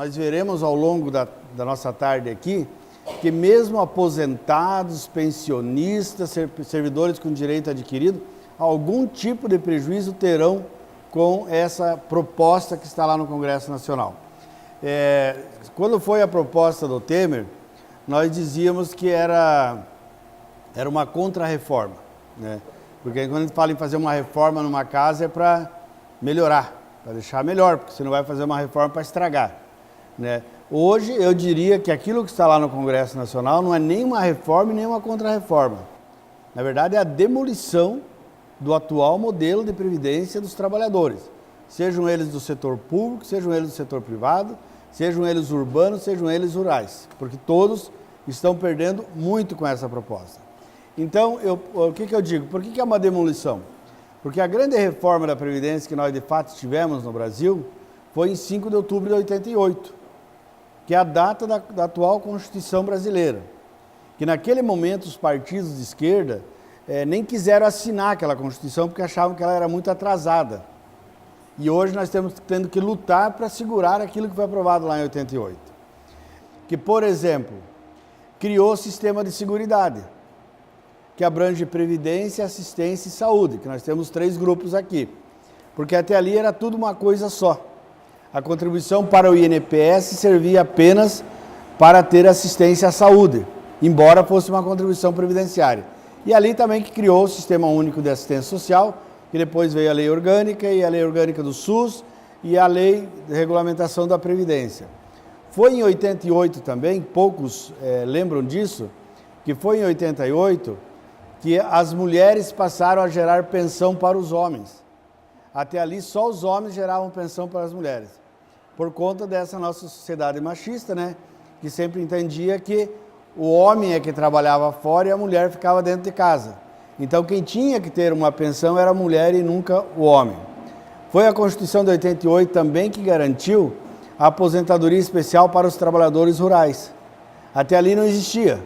nós veremos ao longo da nossa tarde aqui que mesmo aposentados, pensionistas, servidores com direito adquirido, algum tipo de prejuízo terão com essa proposta que está lá no Congresso Nacional. Quando foi a proposta do Temer, nós dizíamos que era uma contra-reforma, né? Porque quando a gente fala em fazer uma reforma numa casa é para melhorar, para deixar melhor, porque você não vai fazer uma reforma para estragar, né? Hoje eu diria que aquilo que está lá no Congresso Nacional não é nem uma reforma e nem uma contra-reforma. Na verdade é a demolição do atual modelo de previdência dos trabalhadores, sejam eles do setor público, sejam eles do setor privado, sejam eles urbanos, sejam eles rurais, porque todos estão perdendo muito com essa proposta. Então, o que eu digo? Por que é uma demolição? Porque a grande reforma da Previdência que nós de fato tivemos no Brasil foi em 5 de outubro de 88, que é a data da atual Constituição brasileira, que naquele momento os partidos de esquerda nem quiseram assinar aquela Constituição porque achavam que ela era muito atrasada. E hoje nós estamos tendo que lutar para segurar aquilo que foi aprovado lá em 88. Que, por exemplo, criou o sistema de seguridade, que abrange previdência, assistência e saúde, que nós temos 3 grupos aqui. Porque até ali era tudo uma coisa só. A contribuição para o INPS servia apenas para ter assistência à saúde, embora fosse uma contribuição previdenciária. E ali também que criou o Sistema Único de Assistência Social, que depois veio a Lei Orgânica e a Lei Orgânica do SUS e a Lei de Regulamentação da Previdência. Foi em 88 também, poucos lembram disso, que foi em 88 que as mulheres passaram a gerar pensão para os homens. Até ali só os homens geravam pensão para as mulheres, por conta dessa nossa sociedade machista, né? Que sempre entendia que o homem é que trabalhava fora e a mulher ficava dentro de casa. Então quem tinha que ter uma pensão era a mulher e nunca o homem. Foi a Constituição de 88 também que garantiu a aposentadoria especial para os trabalhadores rurais. Até ali não existia.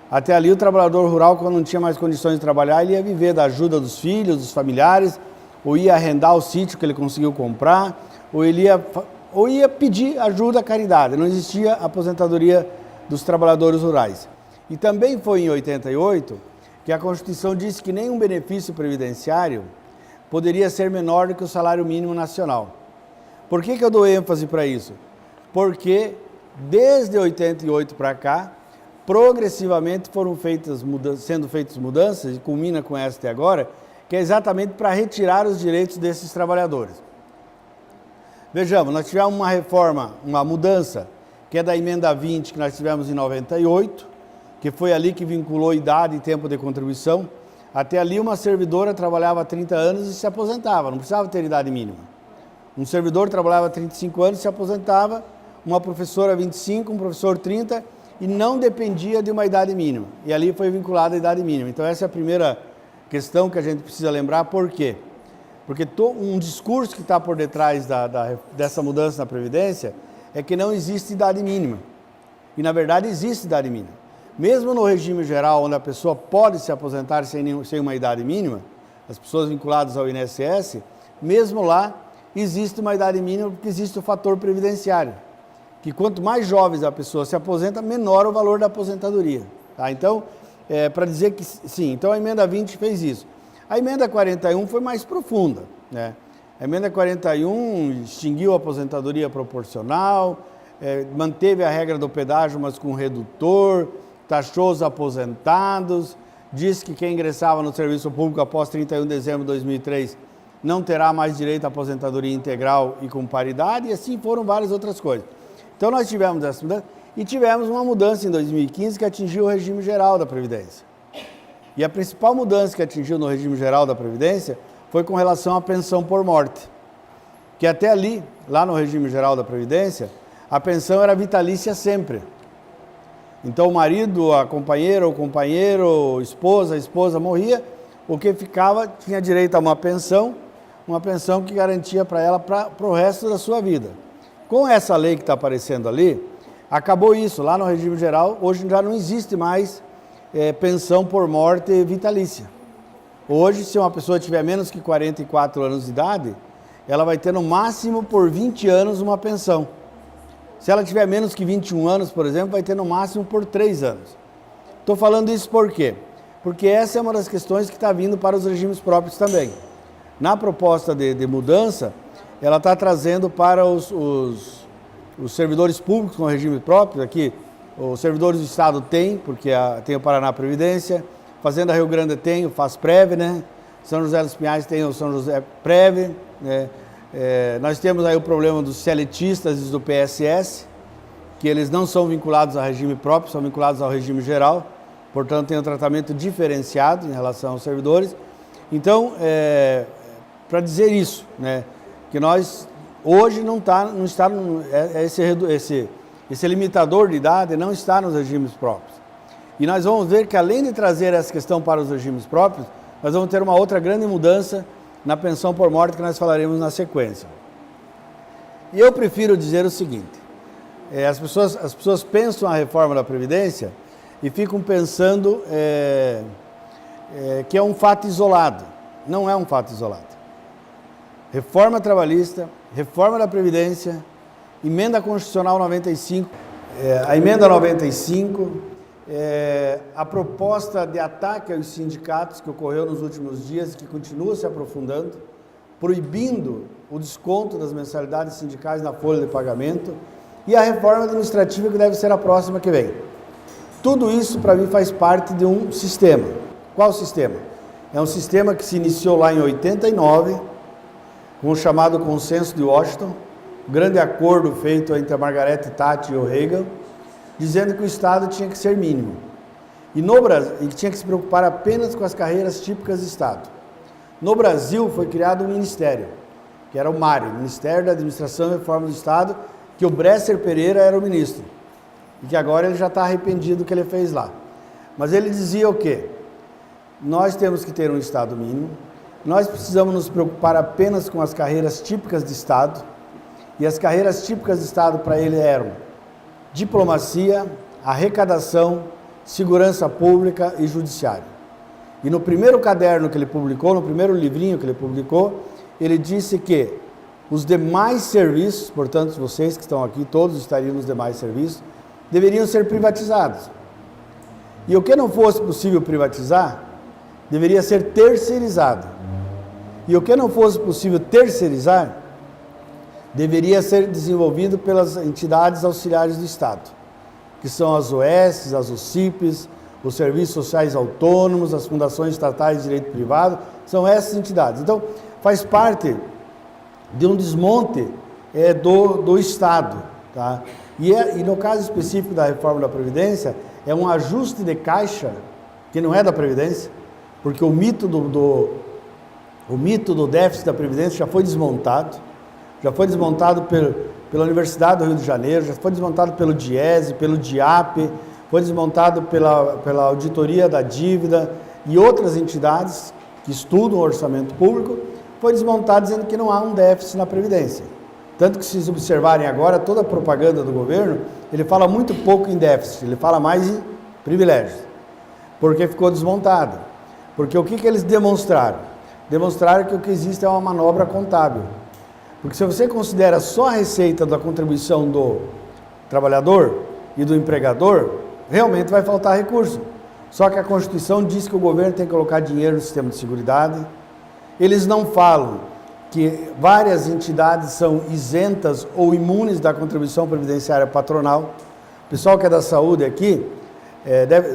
Até ali o trabalhador rural, quando não tinha mais condições de trabalhar, ele ia viver da ajuda dos filhos, dos familiares, ou ia arrendar o sítio que ele conseguiu comprar, ou ia pedir ajuda à caridade. Não existia aposentadoria dos trabalhadores rurais. E também foi em 88 que a Constituição disse que nenhum benefício previdenciário poderia ser menor do que o salário mínimo nacional. Por que eu dou ênfase para isso? Porque desde 88 para cá, progressivamente foram sendo feitas mudanças, e culmina com esta agora, que é exatamente para retirar os direitos desses trabalhadores. Vejamos, nós tivemos uma reforma, uma mudança, que é da emenda 20, que nós tivemos em 98, que foi ali que vinculou idade e tempo de contribuição. Até ali uma servidora trabalhava 30 anos e se aposentava, não precisava ter idade mínima. Um servidor trabalhava 35 anos e se aposentava, uma professora 25, um professor 30, e não dependia de uma idade mínima. E ali foi vinculada a idade mínima. Então essa é a primeira questão que a gente precisa lembrar. Por quê? Porque um discurso que está por detrás dessa mudança na Previdência é que não existe idade mínima. E na verdade existe idade mínima. Mesmo no regime geral, onde a pessoa pode se aposentar sem uma idade mínima, as pessoas vinculadas ao INSS, mesmo lá existe uma idade mínima porque existe o fator previdenciário. Que quanto mais jovens a pessoa se aposenta, menor o valor da aposentadoria. Tá? Então, para dizer que sim, então a emenda 20 fez isso. A emenda 41 foi mais profunda, né? A emenda 41 extinguiu a aposentadoria proporcional, manteve a regra do pedágio, mas com redutor, taxou os aposentados, disse que quem ingressava no serviço público após 31 de dezembro de 2003 não terá mais direito à aposentadoria integral e com paridade, e assim foram várias outras coisas. Então nós tivemos essa mudança e tivemos uma mudança em 2015 que atingiu o regime geral da Previdência. E a principal mudança que atingiu no regime geral da Previdência foi com relação à pensão por morte. Que até ali, lá no regime geral da Previdência, a pensão era vitalícia sempre. Então o marido, a companheira, o companheiro, a esposa morria, o que ficava tinha direito a uma pensão que garantia para ela para o resto da sua vida. Com essa lei que está aparecendo ali, acabou isso. Lá no regime geral, hoje já não existe mais pensão por morte vitalícia. Hoje, se uma pessoa tiver menos que 44 anos de idade, ela vai ter no máximo por 20 anos uma pensão. Se ela tiver menos que 21 anos, por exemplo, vai ter no máximo por 3 anos. Estou falando isso por quê? Porque essa é uma das questões que está vindo para os regimes próprios também. Na proposta de mudança, ela está trazendo para os servidores públicos com regime próprio, aqui os servidores do Estado têm, porque tem o Paraná Previdência, Fazenda Rio Grande tem o FazPrev, né? São José dos Pinhais tem o São José Prev, né? Nós temos aí o problema dos seletistas e do PSS, que eles não são vinculados ao regime próprio, são vinculados ao regime geral, portanto tem um tratamento diferenciado em relação aos servidores. Então, para dizer isso, né, que nós hoje não está esse limitador de idade não está nos regimes próprios. E nós vamos ver que além de trazer essa questão para os regimes próprios, nós vamos ter uma outra grande mudança na pensão por morte que nós falaremos na sequência. E eu prefiro dizer o seguinte, as pessoas pensam a reforma da Previdência e ficam pensando que é um fato isolado. Não é um fato isolado. Reforma trabalhista, reforma da Previdência, emenda constitucional 95, a emenda 95, a proposta de ataque aos sindicatos que ocorreu nos últimos dias e que continua se aprofundando, proibindo o desconto das mensalidades sindicais na folha de pagamento e a reforma administrativa que deve ser a próxima que vem. Tudo isso, para mim, faz parte de um sistema. Qual sistema? É um sistema que se iniciou lá em 89, com o chamado Consenso de Washington, o grande acordo feito entre a Margaret Thatcher e o Reagan, dizendo que o Estado tinha que ser mínimo. E no Brasil, ele tinha que se preocupar apenas com as carreiras típicas de Estado. No Brasil foi criado um ministério, que era o MARE, Ministério da Administração e Reforma do Estado, que o Bresser Pereira era o ministro. E que agora ele já está arrependido do que ele fez lá. Mas ele dizia o quê? Nós temos que ter um Estado mínimo, nós precisamos nos preocupar apenas com as carreiras típicas de Estado, e as carreiras típicas de Estado para ele eram diplomacia, arrecadação, segurança pública e judiciário. E no primeiro caderno que ele publicou, no primeiro livrinho que ele publicou, ele disse que os demais serviços, portanto vocês que estão aqui, todos estariam nos demais serviços, deveriam ser privatizados. E o que não fosse possível privatizar, deveria ser terceirizado. E o que não fosse possível terceirizar, deveria ser desenvolvido pelas entidades auxiliares do Estado, que são as OS, as OCIPs, os Serviços Sociais Autônomos, as Fundações Estatais de Direito Privado, são essas entidades. Então, faz parte de um desmonte do Estado. Tá? E no caso específico da reforma da Previdência, é um ajuste de caixa, que não é da Previdência, porque o mito do déficit da Previdência já foi desmontado pela Universidade do Rio de Janeiro, já foi desmontado pelo DIESE, pelo DIAP, foi desmontado pela Auditoria da Dívida e outras entidades que estudam o orçamento público, foi desmontado dizendo que não há um déficit na Previdência. Tanto que, se vocês observarem agora, toda a propaganda do governo, ele fala muito pouco em déficit, ele fala mais em privilégios, porque ficou desmontado. Porque o que eles demonstraram? Demonstraram que o que existe é uma manobra contábil. Porque se você considera só a receita da contribuição do trabalhador e do empregador, realmente vai faltar recurso. Só que a Constituição diz que o governo tem que colocar dinheiro no sistema de seguridade. Eles não falam que várias entidades são isentas ou imunes da contribuição previdenciária patronal. O pessoal que é da saúde aqui,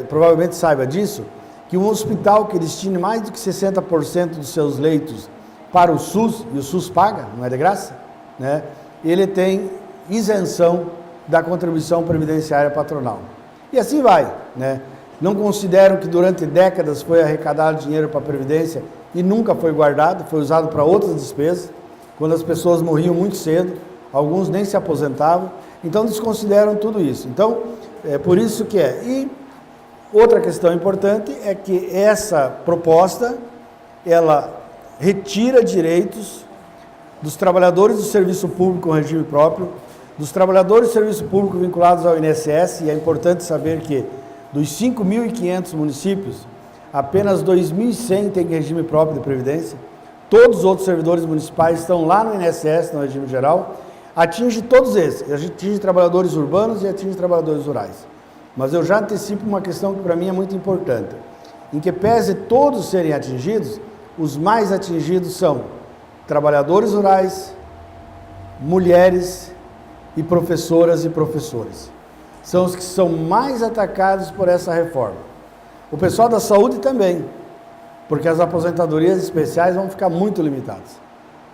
provavelmente saiba disso, que um hospital que destine mais do que 60% dos seus leitos para o SUS, e o SUS paga, não é de graça, né? Ele tem isenção da contribuição previdenciária patronal. E assim vai, né? Não consideram que durante décadas foi arrecadado dinheiro para a Previdência e nunca foi guardado, foi usado para outras despesas, quando as pessoas morriam muito cedo, alguns nem se aposentavam, então desconsideram tudo isso. Então, é por isso que é. E outra questão importante é que essa proposta, ela retira direitos dos trabalhadores do serviço público com regime próprio, dos trabalhadores do serviço público vinculados ao INSS, e é importante saber que dos 5.500 municípios, apenas 2.100 têm regime próprio de previdência, todos os outros servidores municipais estão lá no INSS, no regime geral, Atinge todos esses, atinge trabalhadores urbanos e atinge trabalhadores rurais. Mas eu já antecipo uma questão que para mim é muito importante. Em que pese todos serem atingidos, os mais atingidos são trabalhadores rurais, mulheres e professoras e professores. São os que são mais atacados por essa reforma. O pessoal da saúde também, porque as aposentadorias especiais vão ficar muito limitadas.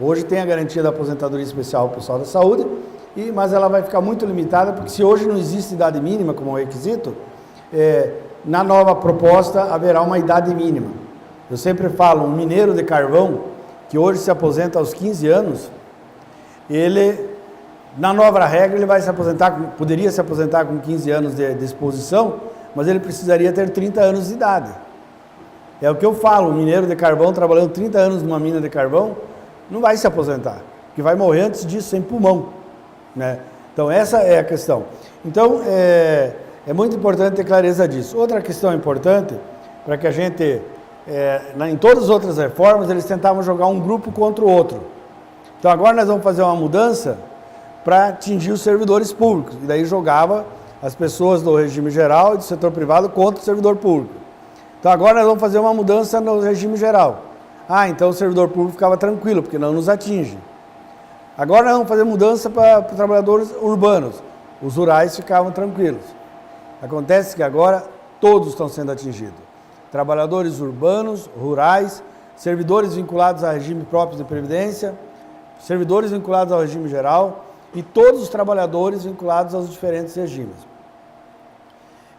Hoje tem a garantia da aposentadoria especial ao pessoal da saúde, mas ela vai ficar muito limitada, porque se hoje não existe idade mínima como requisito, na nova proposta haverá uma idade mínima. Eu sempre falo, um mineiro de carvão, que hoje se aposenta aos 15 anos, ele, na nova regra, ele vai se aposentar, poderia se aposentar com 15 anos de exposição, mas ele precisaria ter 30 anos de idade. É o que eu falo, um mineiro de carvão trabalhando 30 anos numa mina de carvão, não vai se aposentar, porque vai morrer antes disso sem pulmão, né? Então essa é a questão. Então é muito importante ter clareza disso. Outra questão importante, para que a gente, em todas as outras reformas, eles tentavam jogar um grupo contra o outro. Então agora nós vamos fazer uma mudança para atingir os servidores públicos, e daí jogava as pessoas do regime geral e do setor privado contra o servidor público. Então agora nós vamos fazer uma mudança no regime geral. Então o servidor público ficava tranquilo, porque não nos atinge. Agora nós vamos fazer mudança para trabalhadores urbanos. Os rurais ficavam tranquilos. Acontece que agora todos estão sendo atingidos. Trabalhadores urbanos, rurais, servidores vinculados a regime próprio de previdência, servidores vinculados ao regime geral e todos os trabalhadores vinculados aos diferentes regimes.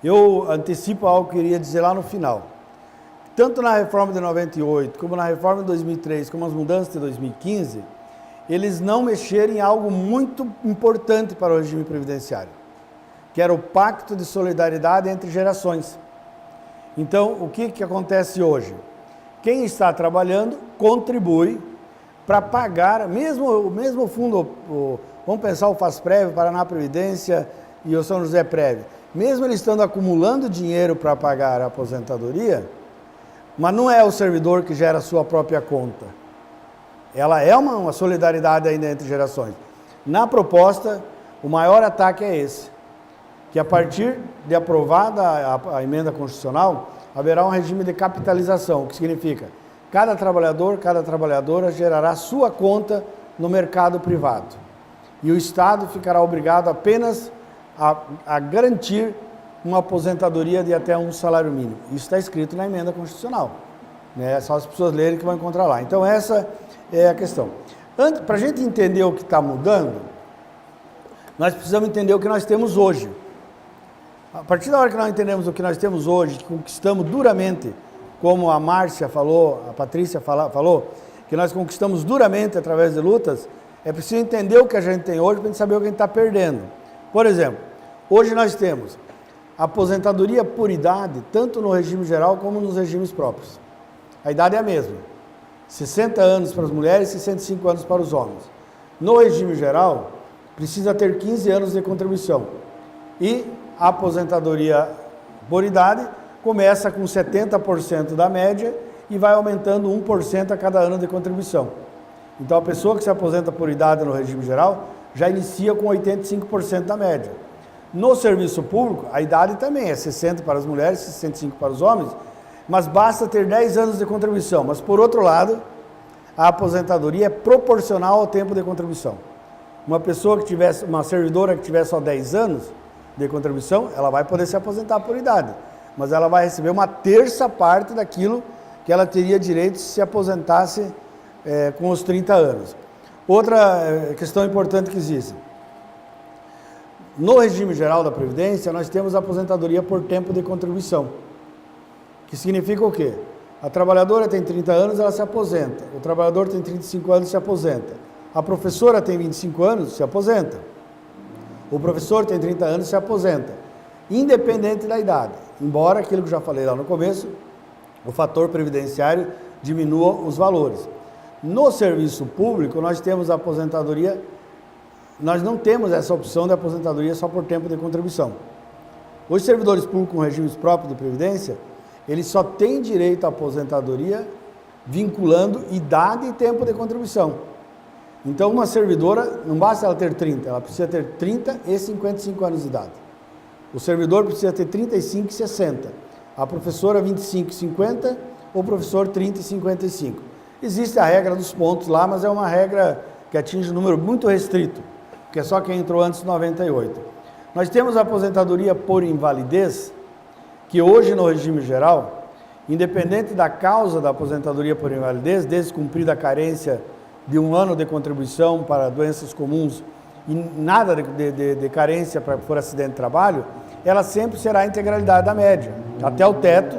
Eu antecipo algo que eu queria dizer lá no final. Tanto na reforma de 98, como na reforma de 2003, como as mudanças de 2015, eles não mexeram em algo muito importante para o regime previdenciário, que era o pacto de solidariedade entre gerações. Então, o que acontece hoje? Quem está trabalhando contribui para pagar, o mesmo fundo, vamos pensar o FASPREV, Paraná Previdência e o São José Prev, mesmo eles estando acumulando dinheiro para pagar a aposentadoria, mas não é o servidor que gera a sua própria conta. Ela é uma solidariedade ainda entre gerações. Na proposta, o maior ataque é esse, que a partir de aprovada a emenda constitucional, haverá um regime de capitalização, o que significa cada trabalhador, cada trabalhadora gerará sua conta no mercado privado. E o Estado ficará obrigado apenas a garantir uma aposentadoria de até um salário mínimo. Isso está escrito na emenda constitucional, né? É só as pessoas lerem que vão encontrar lá. Então essa é a questão. Para a gente entender o que está mudando, nós precisamos entender o que nós temos hoje. A partir da hora que nós entendemos o que nós temos hoje, que conquistamos duramente, como a Márcia falou, a Patrícia falou, que nós conquistamos duramente através de lutas, é preciso entender o que a gente tem hoje para a gente saber o que a gente está perdendo. Por exemplo, hoje nós temos aposentadoria por idade, tanto no regime geral como nos regimes próprios. A idade é a mesma, 60 anos para as mulheres e 65 anos para os homens. No regime geral, precisa ter 15 anos de contribuição. E a aposentadoria por idade começa com 70% da média e vai aumentando 1% a cada ano de contribuição. Então a pessoa que se aposenta por idade no regime geral já inicia com 85% da média. No serviço público, a idade também é 60 para as mulheres, 65 para os homens, mas basta ter 10 anos de contribuição. Mas, por outro lado, a aposentadoria é proporcional ao tempo de contribuição. Uma pessoa que tivesse, uma servidora que tiver só 10 anos de contribuição, ela vai poder se aposentar por idade, mas ela vai receber uma terça parte daquilo que ela teria direito se aposentasse com os 30 anos. Outra questão importante que existe. No regime geral da Previdência, nós temos a aposentadoria por tempo de contribuição, que significa o quê? A trabalhadora tem 30 anos, ela se aposenta. O trabalhador tem 35 anos, se aposenta. A professora tem 25 anos, se aposenta. O professor tem 30 anos, se aposenta. Independente da idade. Embora, aquilo que eu já falei lá no começo, o fator previdenciário diminua os valores. No serviço público, nós temos a aposentadoria, nós não temos essa opção de aposentadoria só por tempo de contribuição. Os servidores públicos com regimes próprios de previdência, eles só têm direito à aposentadoria vinculando idade e tempo de contribuição. Então, uma servidora, não basta ela ter 30, ela precisa ter 30 e 55 anos de idade. O servidor precisa ter 35 e 60. A professora 25 e 50, o professor 30 e 55. Existe a regra dos pontos lá, mas é uma regra que atinge um número muito restrito, porque é só quem entrou antes de 98. Nós temos a aposentadoria por invalidez, que hoje no regime geral, independente da causa da aposentadoria por invalidez, desde cumprida a carência de 1 ano de contribuição para doenças comuns e nada de carência por acidente de trabalho, ela sempre será a integralidade da média, até o teto,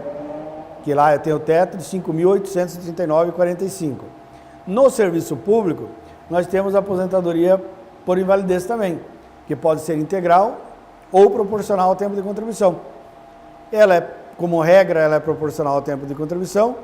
que lá tem o teto de 5.839,45. No serviço público, nós temos a aposentadoria por invalidez também, que pode ser integral ou proporcional ao tempo de contribuição. Ela é, como regra, ela é proporcional ao tempo de contribuição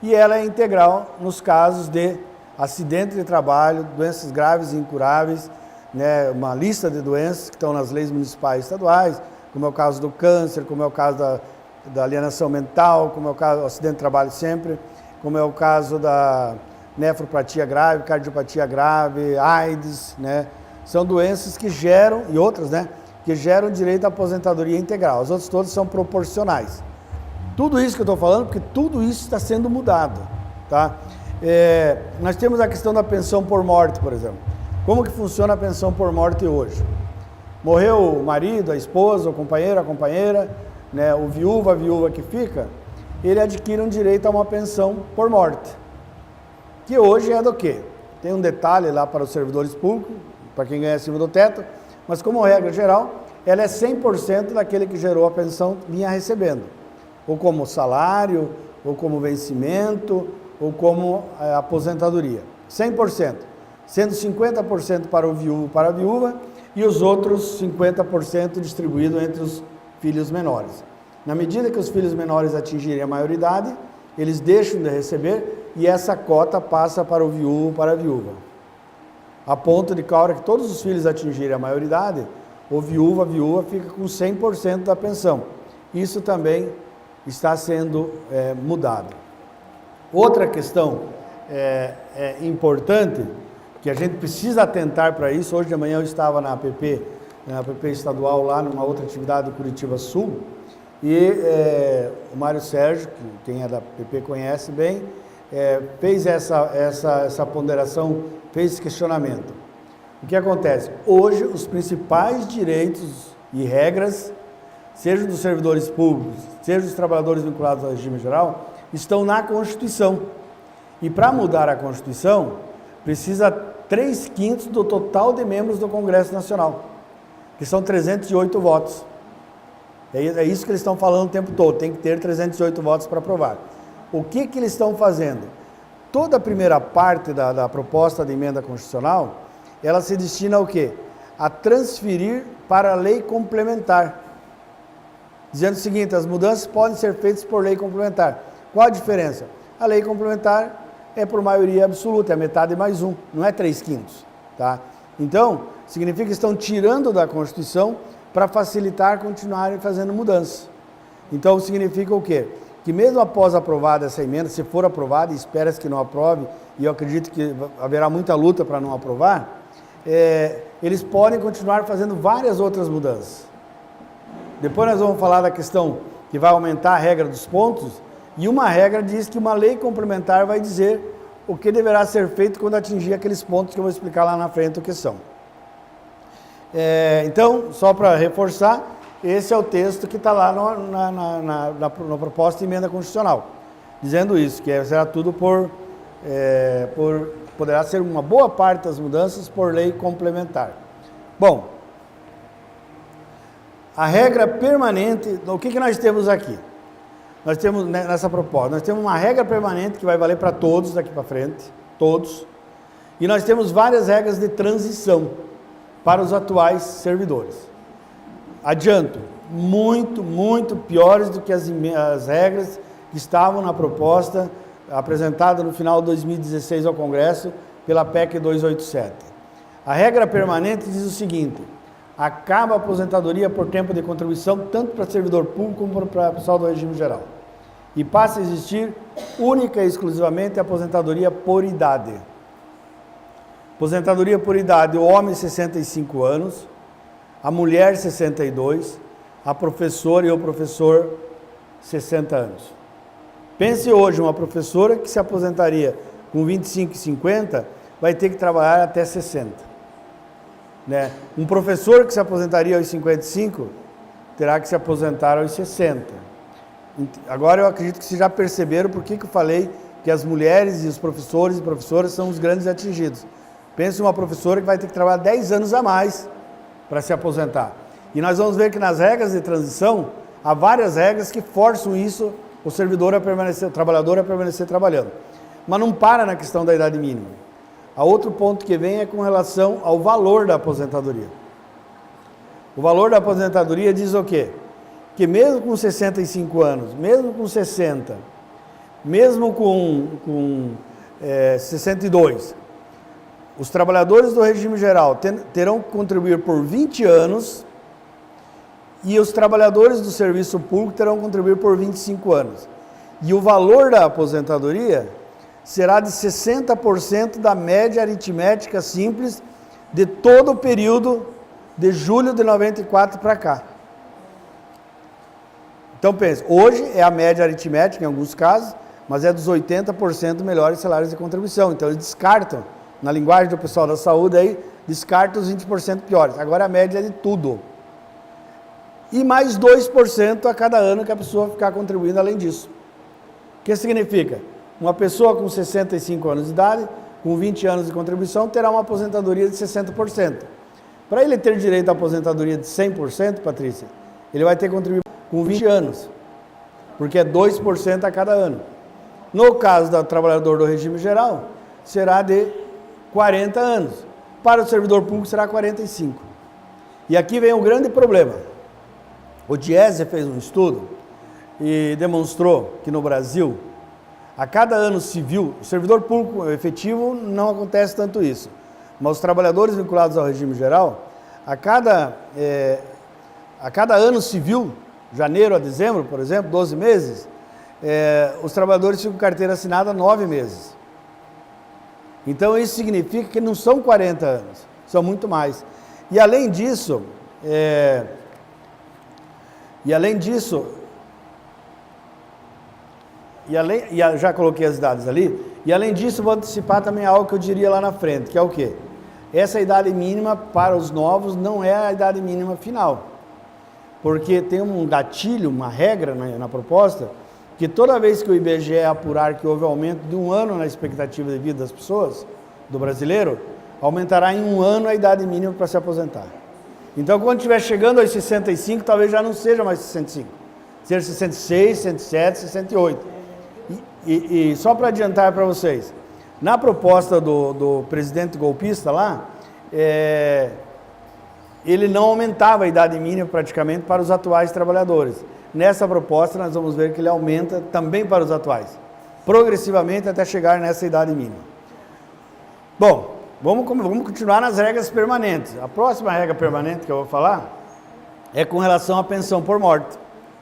e ela é integral nos casos de acidente de trabalho, doenças graves e incuráveis, né, uma lista de doenças que estão nas leis municipais e estaduais, como é o caso do câncer, como é o caso da alienação mental, como é o caso do acidente de trabalho sempre, como é o caso da nefropatia grave, cardiopatia grave, AIDS, né? São doenças que geram, e outras, né, que geram direito à aposentadoria integral. As outras todas são proporcionais. Tudo isso que eu estou falando, porque tudo isso está sendo mudado, tá? Nós temos a questão da pensão por morte, por exemplo. Como que funciona a pensão por morte hoje? Morreu o marido, a esposa, o companheiro, a companheira, né, o viúvo, a viúva que fica, ele adquire um direito a uma pensão por morte. Que hoje é do quê? Tem um detalhe lá para os servidores públicos, para quem ganha acima do teto, mas como regra geral, ela é 100% daquele que gerou a pensão vinha recebendo. Ou como salário, ou como vencimento, ou como aposentadoria. 100%. Sendo 50% para o viúvo, para a viúva, e os outros 50% distribuído entre os filhos menores. Na medida que os filhos menores atingirem a maioridade, eles deixam de receber e essa cota passa para o viúvo, para a viúva. A ponto de que a hora que todos os filhos atingirem a maioridade, o viúvo, a viúva fica com 100% da pensão. Isso também está sendo mudado. Outra questão importante, que a gente precisa atentar para isso, hoje de manhã eu estava na APP estadual lá, numa outra atividade do Curitiba Sul, e o Mário Sérgio, que quem é da APP conhece bem, fez essa ponderação, fez esse questionamento. O que acontece? Hoje, os principais direitos e regras, seja dos servidores públicos, seja dos trabalhadores vinculados ao regime geral, estão na Constituição. E para mudar a Constituição, precisa 3/5 do total de membros do Congresso Nacional, que são 308 votos. É isso que eles estão falando o tempo todo, tem que ter 308 votos para aprovar. O que eles estão fazendo? Toda a primeira parte da proposta de emenda constitucional, ela se destina ao quê? A transferir para a lei complementar. Dizendo o seguinte, as mudanças podem ser feitas por lei complementar. Qual a diferença? A lei complementar é por maioria absoluta, é metade mais um, não é 3/5, tá? Então, significa que estão tirando da Constituição para facilitar continuarem fazendo mudanças. Então, significa o quê? Que mesmo após aprovada essa emenda, se for aprovada, e espera-se que não aprove, e eu acredito que haverá muita luta para não aprovar, eles podem continuar fazendo várias outras mudanças. Depois nós vamos falar da questão que vai aumentar a regra dos pontos, e uma regra diz que uma lei complementar vai dizer o que deverá ser feito quando atingir aqueles pontos que eu vou explicar lá na frente o que são. Então, só para reforçar, esse é o texto que está lá na proposta de emenda constitucional, dizendo isso, que será tudo poderá ser uma boa parte das mudanças por lei complementar. Bom, a regra permanente, o que nós temos aqui? Nós temos nessa proposta, nós temos uma regra permanente que vai valer para todos daqui para frente, todos, e nós temos várias regras de transição para os atuais servidores. Adianto, muito piores do que as regras que estavam na proposta apresentada no final de 2016 ao Congresso pela PEC 287. A regra permanente diz o seguinte: acaba a aposentadoria por tempo de contribuição tanto para servidor público como para pessoal do regime geral. E passa a existir única e exclusivamente a aposentadoria por idade. Aposentadoria por idade, o homem 65 anos, a mulher 62, a professora e o professor 60 anos. Pense hoje, uma professora que se aposentaria com 25 e 50, vai ter que trabalhar até 60. Né? Um professor que se aposentaria aos 55, terá que se aposentar aos 60. Agora eu acredito que vocês já perceberam por que eu falei que as mulheres e os professores e professoras são os grandes atingidos. Pense em uma professora que vai ter que trabalhar 10 anos a mais para se aposentar. E nós vamos ver que nas regras de transição, há várias regras que forçam isso, o servidor a permanecer, o trabalhador a permanecer trabalhando. Mas não para na questão da idade mínima. A outro ponto que vem é com relação ao valor da aposentadoria. O valor da aposentadoria diz o quê? Que mesmo com 65 anos, mesmo com 60, mesmo com 62, os trabalhadores do regime geral terão que contribuir por 20 anos e os trabalhadores do serviço público terão que contribuir por 25 anos. E o valor da aposentadoria será de 60% da média aritmética simples de todo o período de julho de 94 para cá. Então pense, hoje é a média aritmética em alguns casos, mas é dos 80% melhores salários de contribuição. Então eles descartam, na linguagem do pessoal da saúde aí, descartam os 20% piores. Agora a média é de tudo. E mais 2% a cada ano que a pessoa ficar contribuindo além disso. O que significa? Uma pessoa com 65 anos de idade, com 20 anos de contribuição, terá uma aposentadoria de 60%. Para ele ter direito à aposentadoria de 100%, Patrícia, ele vai ter que contribuir com 20 anos, porque é 2% a cada ano. No caso do trabalhador do regime geral, será de 40 anos. Para o servidor público será 45. E aqui vem um grande problema. O Diese fez um estudo e demonstrou que no Brasil, a cada ano civil, o servidor público efetivo não acontece tanto isso, mas os trabalhadores vinculados ao regime geral, a cada ano civil, janeiro a dezembro, por exemplo, 12 meses, os trabalhadores ficam com carteira assinada 9 meses. Então isso significa que não são 40 anos, são muito mais. E além disso, já coloquei as idades ali, e além disso vou antecipar também algo que eu diria lá na frente, que é o quê? Essa idade mínima para os novos não é a idade mínima final, porque tem um gatilho, uma regra na proposta, que toda vez que o IBGE apurar que houve aumento de 1 ano na expectativa de vida das pessoas, do brasileiro, aumentará em 1 ano a idade mínima para se aposentar. Então, quando estiver chegando aos 65, talvez já não seja mais 65, seja 66, 67, 68. E só para adiantar para vocês, na proposta do presidente golpista lá, ele não aumentava a idade mínima praticamente para os atuais trabalhadores. Nessa proposta nós vamos ver que ele aumenta também para os atuais, progressivamente até chegar nessa idade mínima. Bom, vamos continuar nas regras permanentes. A próxima regra permanente que eu vou falar é com relação à pensão por morte,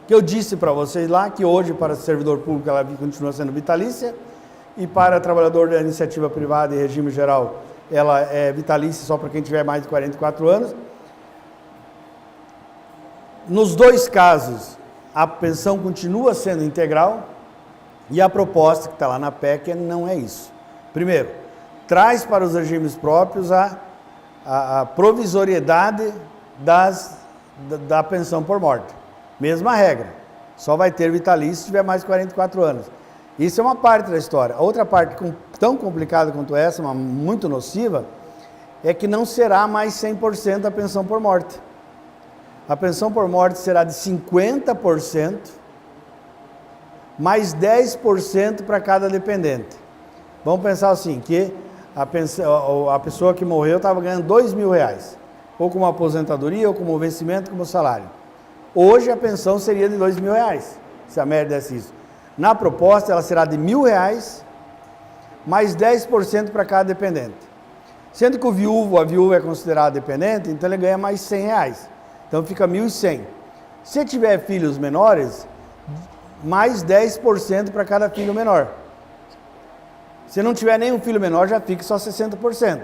que eu disse para vocês lá que hoje para servidor público ela continua sendo vitalícia e para trabalhador da iniciativa privada e regime geral ela é vitalícia só para quem tiver mais de 44 anos. Nos dois casos, a pensão continua sendo integral e a proposta que está lá na PEC não é isso. Primeiro, traz para os regimes próprios a provisoriedade da pensão por morte. Mesma regra, só vai ter vitalício se tiver mais de 44 anos. Isso é uma parte da história. A outra parte, tão complicada quanto essa, mas muito nociva, é que não será mais 100% a pensão por morte. A pensão por morte será de 50%, mais 10% para cada dependente. Vamos pensar assim, que a pessoa que morreu estava ganhando R$2.000, ou como aposentadoria, ou como vencimento, como salário. Hoje a pensão seria de R$2.000, se a média desse isso. Na proposta ela será de R$1.000, mais 10% para cada dependente. Sendo que a viúva é considerada dependente, então ele ganha mais R$100. Então fica 1.100. Se tiver filhos menores, mais 10% para cada filho menor. Se não tiver nenhum filho menor, já fica só 60%.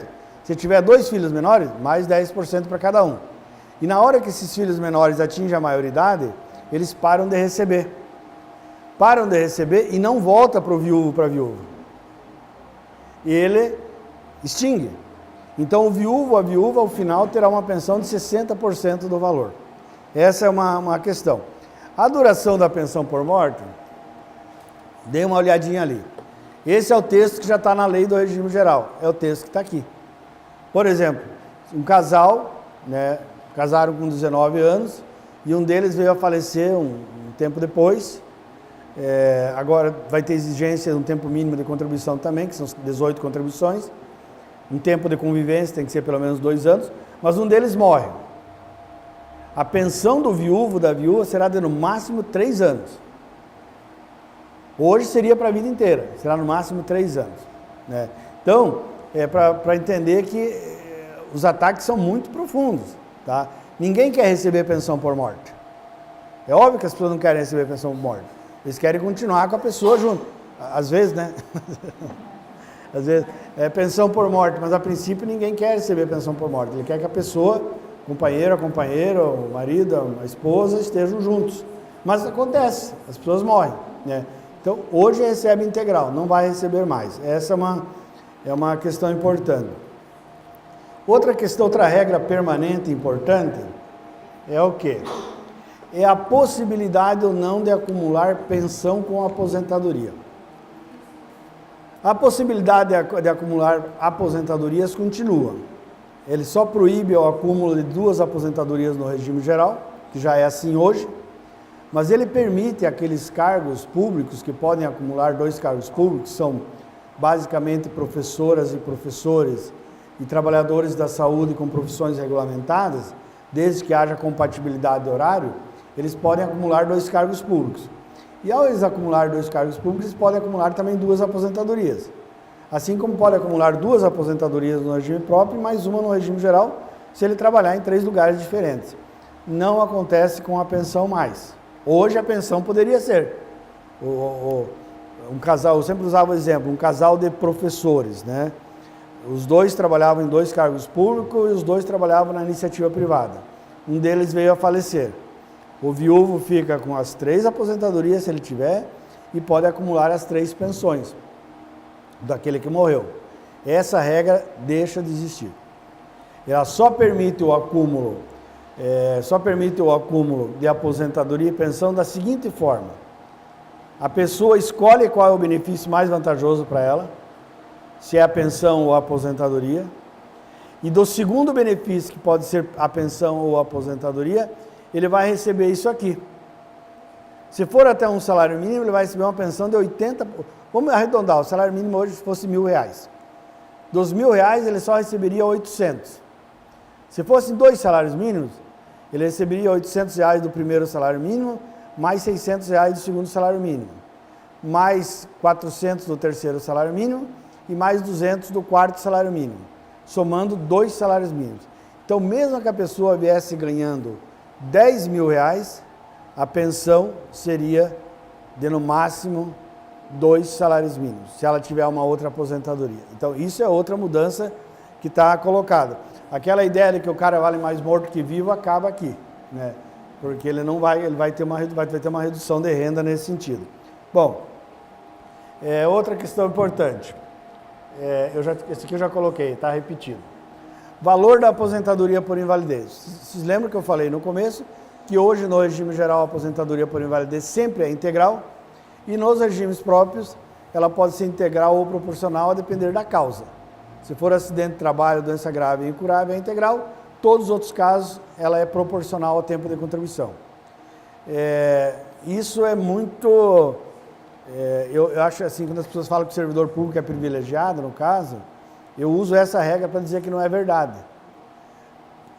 Se tiver 2 filhos menores, mais 10% para cada um. E na hora que esses filhos menores atingem a maioridade, eles param de receber. Param de receber e não volta para o viúvo, para a viúva. Ele extingue. Então o viúvo, a viúva, ao final terá uma pensão de 60% do valor. Essa é uma questão. A duração da pensão por morte, dê uma olhadinha ali. Esse é o texto que já está na lei do regime geral. É o texto que está aqui. Por exemplo, um casal, né, casaram com 19 anos e um deles veio a falecer um tempo depois. Agora vai ter exigência de um tempo mínimo de contribuição também, que são 18 contribuições. Um tempo de convivência tem que ser pelo menos 2 anos, mas um deles morre. A pensão do viúvo, da viúva, será de no máximo 3 anos. Hoje seria para a vida inteira, será no máximo 3 anos. Né? Então, para entender que os ataques são muito profundos. Tá? Ninguém quer receber pensão por morte. É óbvio que as pessoas não querem receber pensão por morte. Eles querem continuar com a pessoa junto. Às vezes, né? Às vezes é pensão por morte, mas a princípio ninguém quer receber pensão por morte. Ele quer que a pessoa, companheiro, a companheira, o marido, a esposa, estejam juntos. Mas acontece, as pessoas morrem. Né? Então, hoje recebe integral, não vai receber mais. Essa é uma questão importante. Outra questão, outra regra permanente importante é o quê? É a possibilidade ou não de acumular pensão com aposentadoria. A possibilidade de acumular aposentadorias continua. Ele só proíbe o acúmulo de 2 aposentadorias no regime geral, que já é assim hoje, mas ele permite aqueles cargos públicos que podem acumular 2 cargos públicos, são basicamente professoras e professores e trabalhadores da saúde com profissões regulamentadas, desde que haja compatibilidade de horário, eles podem acumular 2 cargos públicos. E ao eles acumular 2 cargos públicos, eles podem acumular também 2 aposentadorias. Assim como pode acumular 2 aposentadorias no regime próprio e mais uma no regime geral, se ele trabalhar em 3 lugares diferentes. Não acontece com a pensão mais. Hoje a pensão poderia ser. Um casal, eu sempre usava o exemplo, um casal de professores, né? Os 2 trabalhavam em 2 cargos públicos e os 2 trabalhavam na iniciativa privada. Um deles veio a falecer. O viúvo fica com as 3 aposentadorias, se ele tiver, e pode acumular as 3 pensões daquele que morreu. Essa regra deixa de existir. Ela só permite o acúmulo, de aposentadoria e pensão da seguinte forma: a pessoa escolhe qual é o benefício mais vantajoso para ela, se é a pensão ou a aposentadoria, e do segundo benefício, que pode ser a pensão ou a aposentadoria, ele vai receber isso aqui. Se for até um salário mínimo, ele vai receber uma pensão de 80... Vamos arredondar, o salário mínimo hoje fosse R$1.000. Dos R$1.000, ele só receberia 800. Se fossem 2 salários mínimos, ele receberia R$800 do primeiro salário mínimo, mais R$600 do segundo salário mínimo, mais 400 do terceiro salário mínimo e mais 200 do quarto salário mínimo, somando 2 salários mínimos. Então, mesmo que a pessoa viesse ganhando R$10.000, a pensão seria de no máximo 2 salários mínimos, se ela tiver uma outra aposentadoria. Então, isso é outra mudança que está colocada. Aquela ideia de que o cara vale mais morto que vivo acaba aqui, né? Porque ele vai ter uma redução de renda nesse sentido. Bom, outra questão importante, esse aqui eu já coloquei, está repetido. Valor da aposentadoria por invalidez. Vocês lembram que eu falei no começo que hoje no regime geral a aposentadoria por invalidez sempre é integral e nos regimes próprios ela pode ser integral ou proporcional a depender da causa. Se for acidente de trabalho, doença grave e incurável é integral, todos os outros casos ela é proporcional ao tempo de contribuição. Isso é muito... eu acho assim, quando as pessoas falam que o servidor público é privilegiado, no caso, eu uso essa regra para dizer que não é verdade.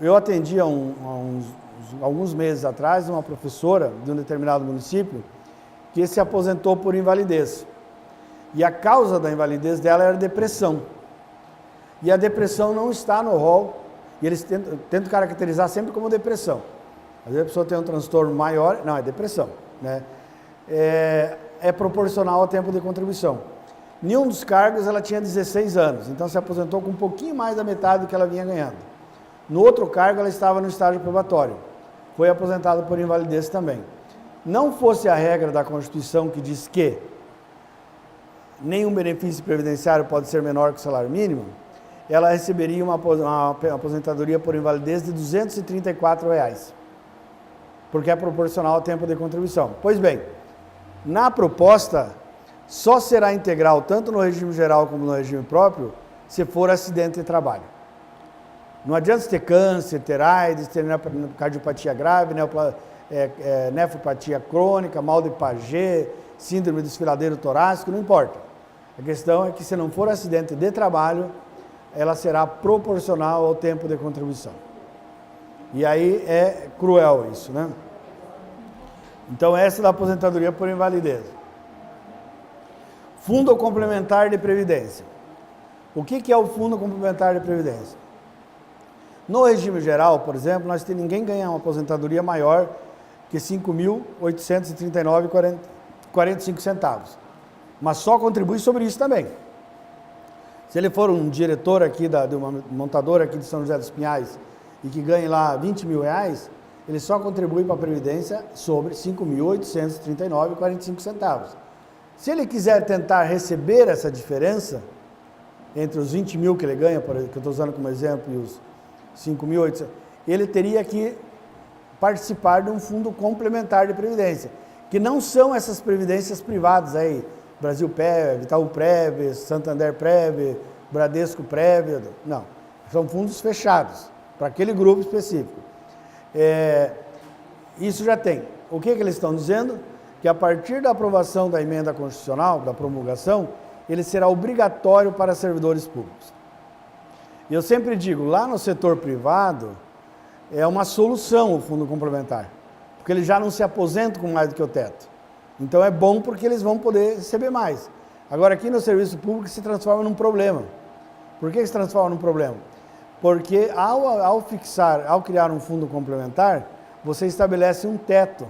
Eu atendi alguns meses atrás uma professora de um determinado município que se aposentou por invalidez. E a causa da invalidez dela era depressão. E a depressão não está no rol, e eles tentam caracterizar sempre como depressão. Às vezes a pessoa tem um transtorno maior, não, é depressão, né? É proporcional ao tempo de contribuição. Nenhum dos cargos ela tinha 16 anos, então se aposentou com um pouquinho mais da metade do que ela vinha ganhando. No outro cargo ela estava no estágio probatório, foi aposentada por invalidez também. Não fosse a regra da Constituição que diz que nenhum benefício previdenciário pode ser menor que o salário mínimo, ela receberia uma aposentadoria por invalidez de R$ 234, porque é proporcional ao tempo de contribuição. Pois bem, na proposta, só será integral, tanto no regime geral como no regime próprio, se for acidente de trabalho. Não adianta você ter câncer, ter AIDS, ter cardiopatia grave, nefropatia crônica, mal de Paget, síndrome do desfiladeiro torácico, não importa. A questão é que se não for acidente de trabalho, ela será proporcional ao tempo de contribuição. E aí é cruel isso, né? Então essa é da aposentadoria por invalidez. Fundo complementar de previdência. O que é o fundo complementar de previdência? No regime geral, por exemplo, ninguém ganha uma aposentadoria maior que R$ 5.839,45. Mas só contribui sobre isso também. Se ele for um diretor aqui de uma montadora aqui de São José dos Pinhais e que ganhe lá R$20 mil, ele só contribui para a Previdência sobre R$ 5.839,45. Se ele quiser tentar receber essa diferença entre os 20 mil que ele ganha, que eu estou usando como exemplo, e os 5.800, ele teria que participar de um fundo complementar de previdência, que não são essas previdências privadas aí, Brasil Prev, Itaú Prev, Santander Prev, Bradesco Prev, não, são fundos fechados para aquele grupo específico. Isso já tem. O que eles estão dizendo? Que a partir da aprovação da emenda constitucional, da promulgação, ele será obrigatório para servidores públicos. E eu sempre digo, lá no setor privado, é uma solução o fundo complementar, porque eles já não se aposentam com mais do que o teto. Então é bom porque eles vão poder receber mais. Agora aqui no serviço público se transforma num problema. Por que se transforma num problema? Porque ao criar um fundo complementar, você estabelece um teto,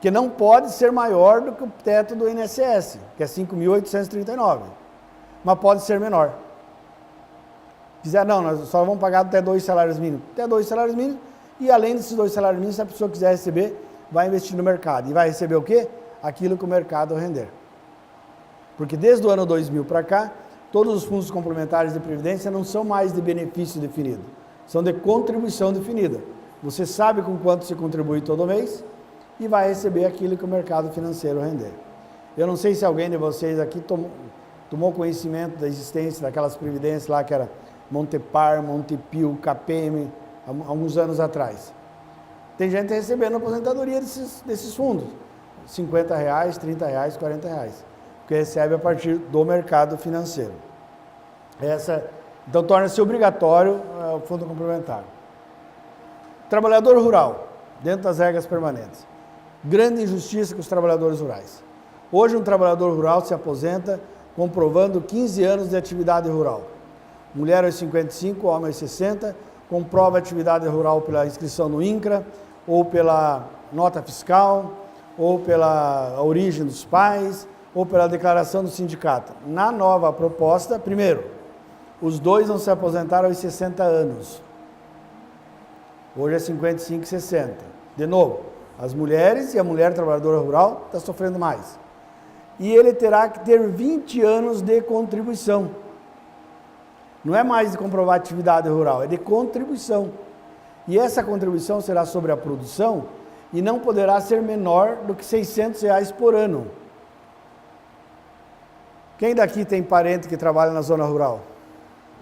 que não pode ser maior do que o teto do INSS, que é 5.839, mas pode ser menor. Quiser, não, nós só vamos pagar até 2 salários mínimos. Até 2 salários mínimos, e além desses 2 salários mínimos, se a pessoa quiser receber, vai investir no mercado. E vai receber o quê? Aquilo que o mercado render. Porque desde o ano 2000 para cá, todos os fundos complementares de previdência não são mais de benefício definido, são de contribuição definida. Você sabe com quanto você contribui todo mês e vai receber aquilo que o mercado financeiro render. Eu não sei se alguém de vocês aqui tomou conhecimento da existência daquelas previdências lá que era Montepar, Montepio, KPM, há alguns anos atrás. Tem gente recebendo aposentadoria desses fundos, R$50, R$30, R$40, que recebe a partir do mercado financeiro. Então torna-se obrigatório o fundo complementar. Trabalhador rural, dentro das regras permanentes. Grande injustiça com os trabalhadores rurais. Hoje um trabalhador rural se aposenta comprovando 15 anos de atividade rural. Mulher aos 55, homem aos 60, comprova a atividade rural pela inscrição no INCRA, ou pela nota fiscal, ou pela origem dos pais, ou pela declaração do sindicato. Na nova proposta, primeiro, os dois vão se aposentar aos 60 anos. Hoje é 55 e 60. De novo, as mulheres e a mulher trabalhadora rural está sofrendo mais. E ele terá que ter 20 anos de contribuição. Não é mais de comprovar atividade rural, é de contribuição. E essa contribuição será sobre a produção e não poderá ser menor do que R$600 por ano. Quem daqui tem parente que trabalha na zona rural?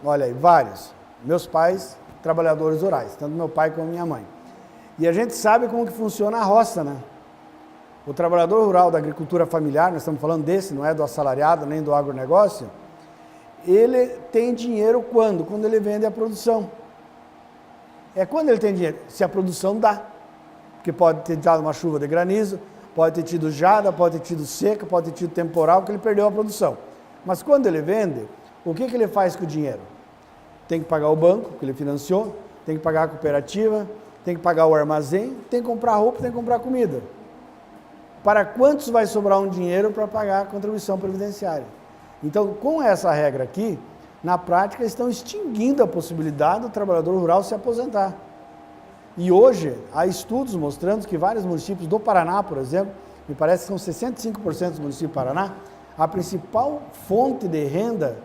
Olha aí, vários. Meus pais, trabalhadores rurais, tanto meu pai como minha mãe. E a gente sabe como que funciona a roça, né? O trabalhador rural da agricultura familiar, nós estamos falando desse, não é do assalariado nem do agronegócio, ele tem dinheiro quando? Quando ele vende a produção. É quando ele tem dinheiro? Se a produção dá. Porque pode ter dado uma chuva de granizo, pode ter tido geada, pode ter tido seca, pode ter tido temporal, que ele perdeu a produção. Mas quando ele vende, o que ele faz com o dinheiro? Tem que pagar o banco, que ele financiou, tem que pagar a cooperativa, tem que pagar o armazém, tem que comprar roupa, tem que comprar comida. para quantos vai sobrar um dinheiro para pagar a contribuição previdenciária. Então, com essa regra aqui, na prática, estão extinguindo a possibilidade do trabalhador rural se aposentar. E hoje, há estudos mostrando que vários municípios do Paraná, por exemplo, me parece que são 65% dos municípios do Paraná, a principal fonte de renda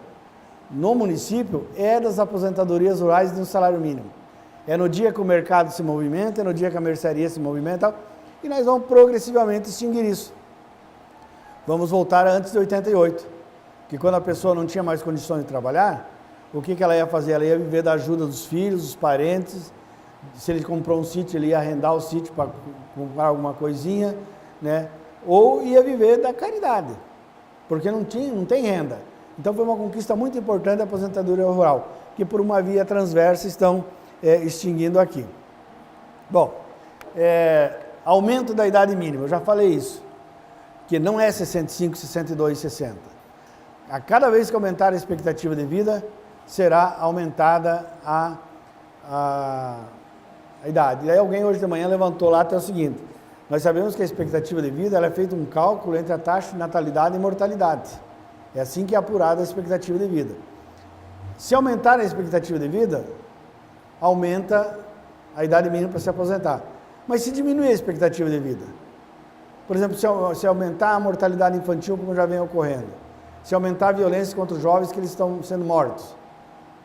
no município é das aposentadorias rurais de um salário mínimo. É no dia que o mercado se movimenta, é no dia que a mercearia se movimenta, e nós vamos progressivamente extinguir isso. Vamos voltar antes de 88, que quando a pessoa não tinha mais condições de trabalhar, o que ela ia fazer? Ela ia viver da ajuda dos filhos, dos parentes. Se ele comprou um sítio, ele ia arrendar o sítio para comprar alguma coisinha, né? Ou ia viver da caridade, porque não tem renda. Então foi uma conquista muito importante da aposentadoria rural, que por uma via transversa estão extinguindo aqui. Bom, aumento da idade mínima, eu já falei isso, que não é 65, 62, 60. A cada vez que aumentar a expectativa de vida, será aumentada a idade. E aí alguém hoje de manhã levantou lá até o seguinte: nós sabemos que a expectativa de vida, ela é feita um cálculo entre a taxa de natalidade e mortalidade. É assim que é apurada a expectativa de vida. Se aumentar a expectativa de vida, aumenta a idade mínima para se aposentar. Mas se diminuir a expectativa de vida, por exemplo, se aumentar a mortalidade infantil, como já vem ocorrendo, se aumentar a violência contra os jovens que eles estão sendo mortos,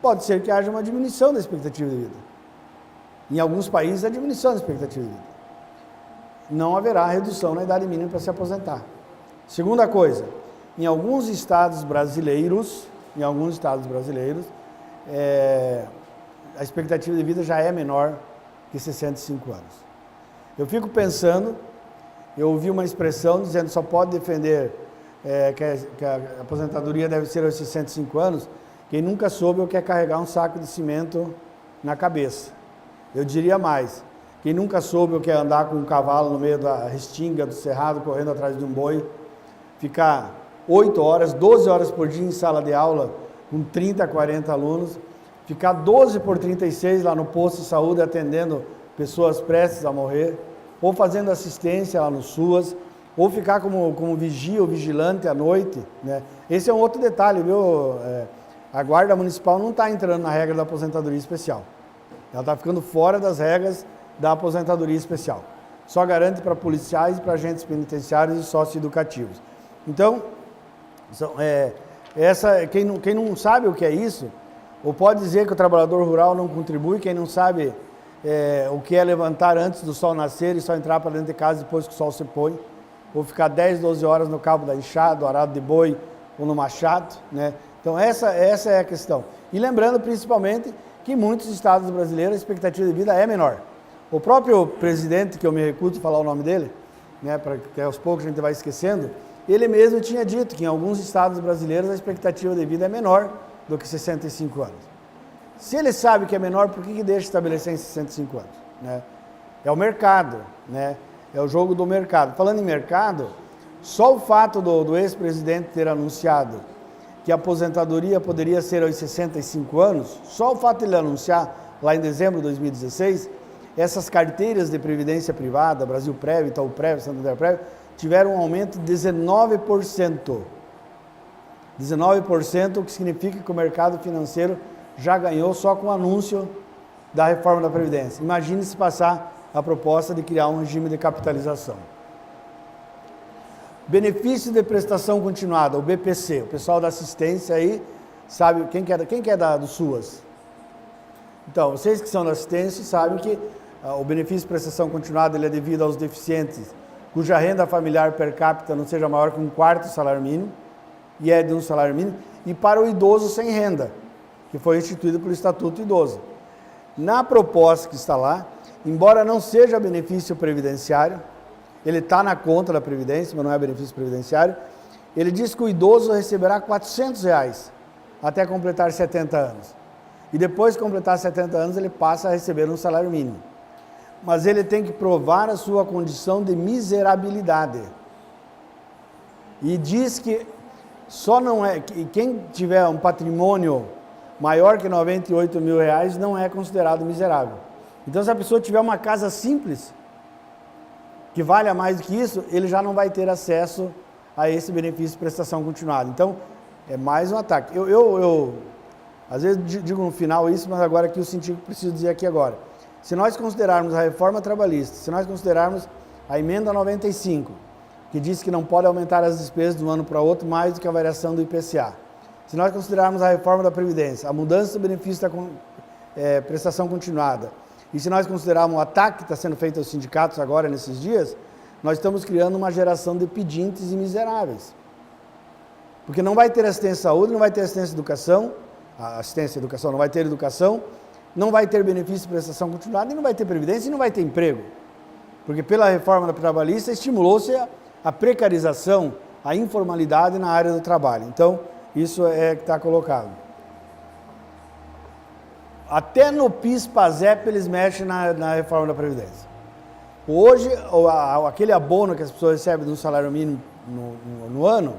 pode ser que haja uma diminuição da expectativa de vida. Em alguns países, a diminuição da expectativa de vida. Não haverá redução na idade mínima para se aposentar. Segunda coisa, em alguns estados brasileiros, a expectativa de vida já é menor que 65 anos. Eu fico pensando, eu ouvi uma expressão dizendo que só pode defender que a aposentadoria deve ser aos 65 anos, quem nunca soube o que é carregar um saco de cimento na cabeça. Eu diria mais, quem nunca soube o que é andar com um cavalo no meio da restinga do cerrado, correndo atrás de um boi, ficar 8 horas, 12 horas por dia em sala de aula, com 30, 40 alunos, ficar 12 por 36 lá no posto de saúde, atendendo pessoas prestes a morrer, ou fazendo assistência lá no SUAS, ou ficar como vigia ou vigilante à noite, né? Esse é um outro detalhe, viu? A Guarda Municipal não está entrando na regra da aposentadoria especial. Ela está ficando fora das regras da aposentadoria especial. Só garante para policiais, para agentes penitenciários e socioeducativos. Então, quem não sabe o que é isso, ou pode dizer que o trabalhador rural não contribui, quem não sabe o que é levantar antes do sol nascer e só entrar para dentro de casa depois que o sol se põe, ou ficar 10, 12 horas no cabo da enxada, do arado de boi ou no machado, né? Então essa é a questão. E lembrando principalmente que em muitos estados brasileiros a expectativa de vida é menor. O próprio presidente, que eu me recuso a falar o nome dele, né, para que aos poucos a gente vai esquecendo, ele mesmo tinha dito que em alguns estados brasileiros a expectativa de vida é menor do que 65 anos. Se ele sabe que é menor, por que deixa estabelecer em 65 anos? Né? É o mercado, né? É o jogo do mercado. Falando em mercado, só o fato do ex-presidente ter anunciado que a aposentadoria poderia ser aos 65 anos, só o fato de ele anunciar lá em dezembro de 2016, essas carteiras de previdência privada, Brasil Prévio, Itaú Prévio, Santander Prévio, tiveram um aumento de 19%. 19%, o que significa que o mercado financeiro já ganhou só com o anúncio da reforma da Previdência. Imagine se passar a proposta de criar um regime de capitalização. Benefício de prestação continuada, o BPC. O pessoal da assistência aí sabe, quem que é do SUAS? Então, vocês que são da assistência sabem que o benefício de prestação continuada ele é devido aos deficientes cuja renda familiar per capita não seja maior que 1/4 do salário mínimo, e é de um salário mínimo, e para o idoso sem renda, que foi instituído pelo Estatuto Idoso. Na proposta que está lá, embora não seja benefício previdenciário, ele está na conta da Previdência, mas não é benefício previdenciário, ele diz que o idoso receberá R$400 até completar 70 anos. E depois de completar 70 anos, ele passa a receber um salário mínimo. Mas ele tem que provar a sua condição de miserabilidade. E diz que só não é, que quem tiver um patrimônio maior que R$98 mil não é considerado miserável. Então, se a pessoa tiver uma casa simples, que valha mais do que isso, ele já não vai ter acesso a esse benefício de prestação continuada. Então, é mais um ataque. Eu às vezes digo no final isso, mas agora aqui eu senti que preciso dizer aqui agora. Se nós considerarmos a reforma trabalhista, se nós considerarmos a emenda 95, que diz que não pode aumentar as despesas de um ano para outro mais do que a variação do IPCA, se nós considerarmos a reforma da Previdência, a mudança do benefício da prestação continuada, e se nós considerarmos o ataque que está sendo feito aos sindicatos agora, nesses dias, nós estamos criando uma geração de pedintes e miseráveis. Porque não vai ter assistência à saúde, não vai ter assistência à educação, não vai ter educação, não vai ter benefício de prestação continuada, e não vai ter previdência, e não vai ter emprego. Porque pela reforma da trabalhista estimulou-se a precarização, a informalidade na área do trabalho. Então, isso é que está colocado. Até no PIS/PASEP eles mexem na reforma da Previdência. Hoje, aquele abono que as pessoas recebem do salário mínimo no ano,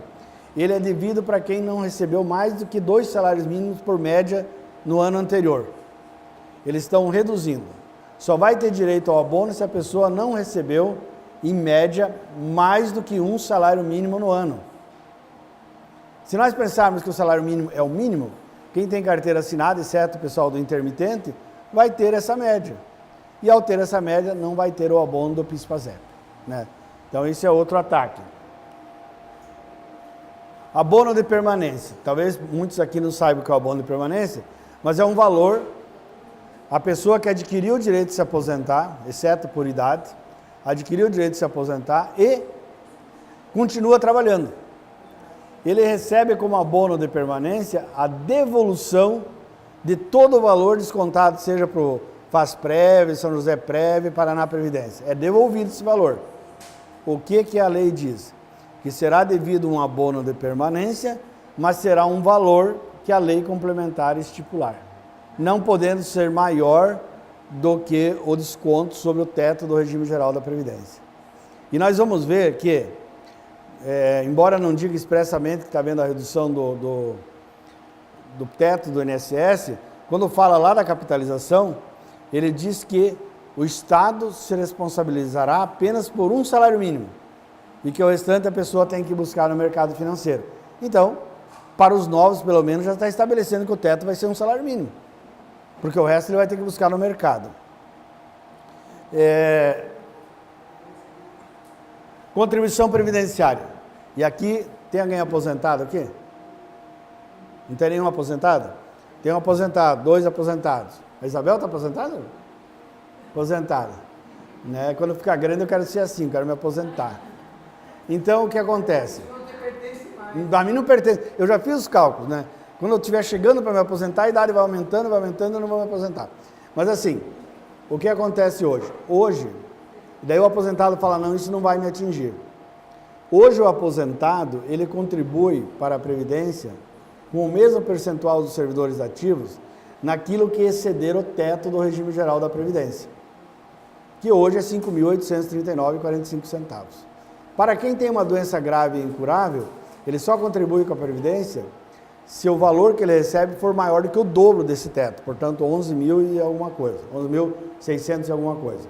ele é devido para quem não recebeu mais do que 2 salários mínimos por média no ano anterior. Eles estão reduzindo. Só vai ter direito ao abono se a pessoa não recebeu, em média, mais do que 1 salário mínimo no ano. Se nós pensarmos que o salário mínimo é o mínimo, quem tem carteira assinada, exceto o pessoal do intermitente, vai ter essa média. E ao ter essa média, não vai ter o abono do PIS/PASEP, né? Então, esse é outro ataque. Abono de permanência. Talvez muitos aqui não saibam o que é o abono de permanência, mas é um valor, a pessoa que adquiriu o direito de se aposentar, exceto por idade, adquiriu o direito de se aposentar e continua trabalhando. Ele recebe como abono de permanência a devolução de todo o valor descontado, seja para o FASPREV, São José Prev, Paraná Previdência. É devolvido esse valor. O que a lei diz? Que será devido um abono de permanência, mas será um valor que a lei complementar estipular, não podendo ser maior do que o desconto sobre o teto do regime geral da Previdência. E nós vamos ver que, embora não diga expressamente que está havendo a redução do teto do INSS, quando fala lá da capitalização, ele diz que o Estado se responsabilizará apenas por 1 salário mínimo e que o restante a pessoa tem que buscar no mercado financeiro. Então, para os novos, pelo menos, já está estabelecendo que o teto vai ser 1 salário mínimo, porque o resto ele vai ter que buscar no mercado. Contribuição previdenciária. E aqui, tem alguém aposentado aqui? Não tem nenhum aposentado? Tem um aposentado, 2 aposentados. A Isabel está aposentada? Aposentada. Né? Quando ficar grande eu quero ser assim, quero me aposentar. Então, o que acontece? A mim não pertence. Eu já fiz os cálculos, né? Quando eu estiver chegando para me aposentar, a idade vai aumentando, eu não vou me aposentar. Mas assim, o que acontece hoje? Hoje, daí o aposentado fala, não, isso não vai me atingir. Hoje o aposentado, ele contribui para a Previdência com o mesmo percentual dos servidores ativos naquilo que exceder o teto do regime geral da Previdência, que hoje é R$ 5.839,45. Para quem tem uma doença grave e incurável, ele só contribui com a Previdência se o valor que ele recebe for maior do que o dobro desse teto, portanto 11.000 e alguma coisa, 11.600 e alguma coisa.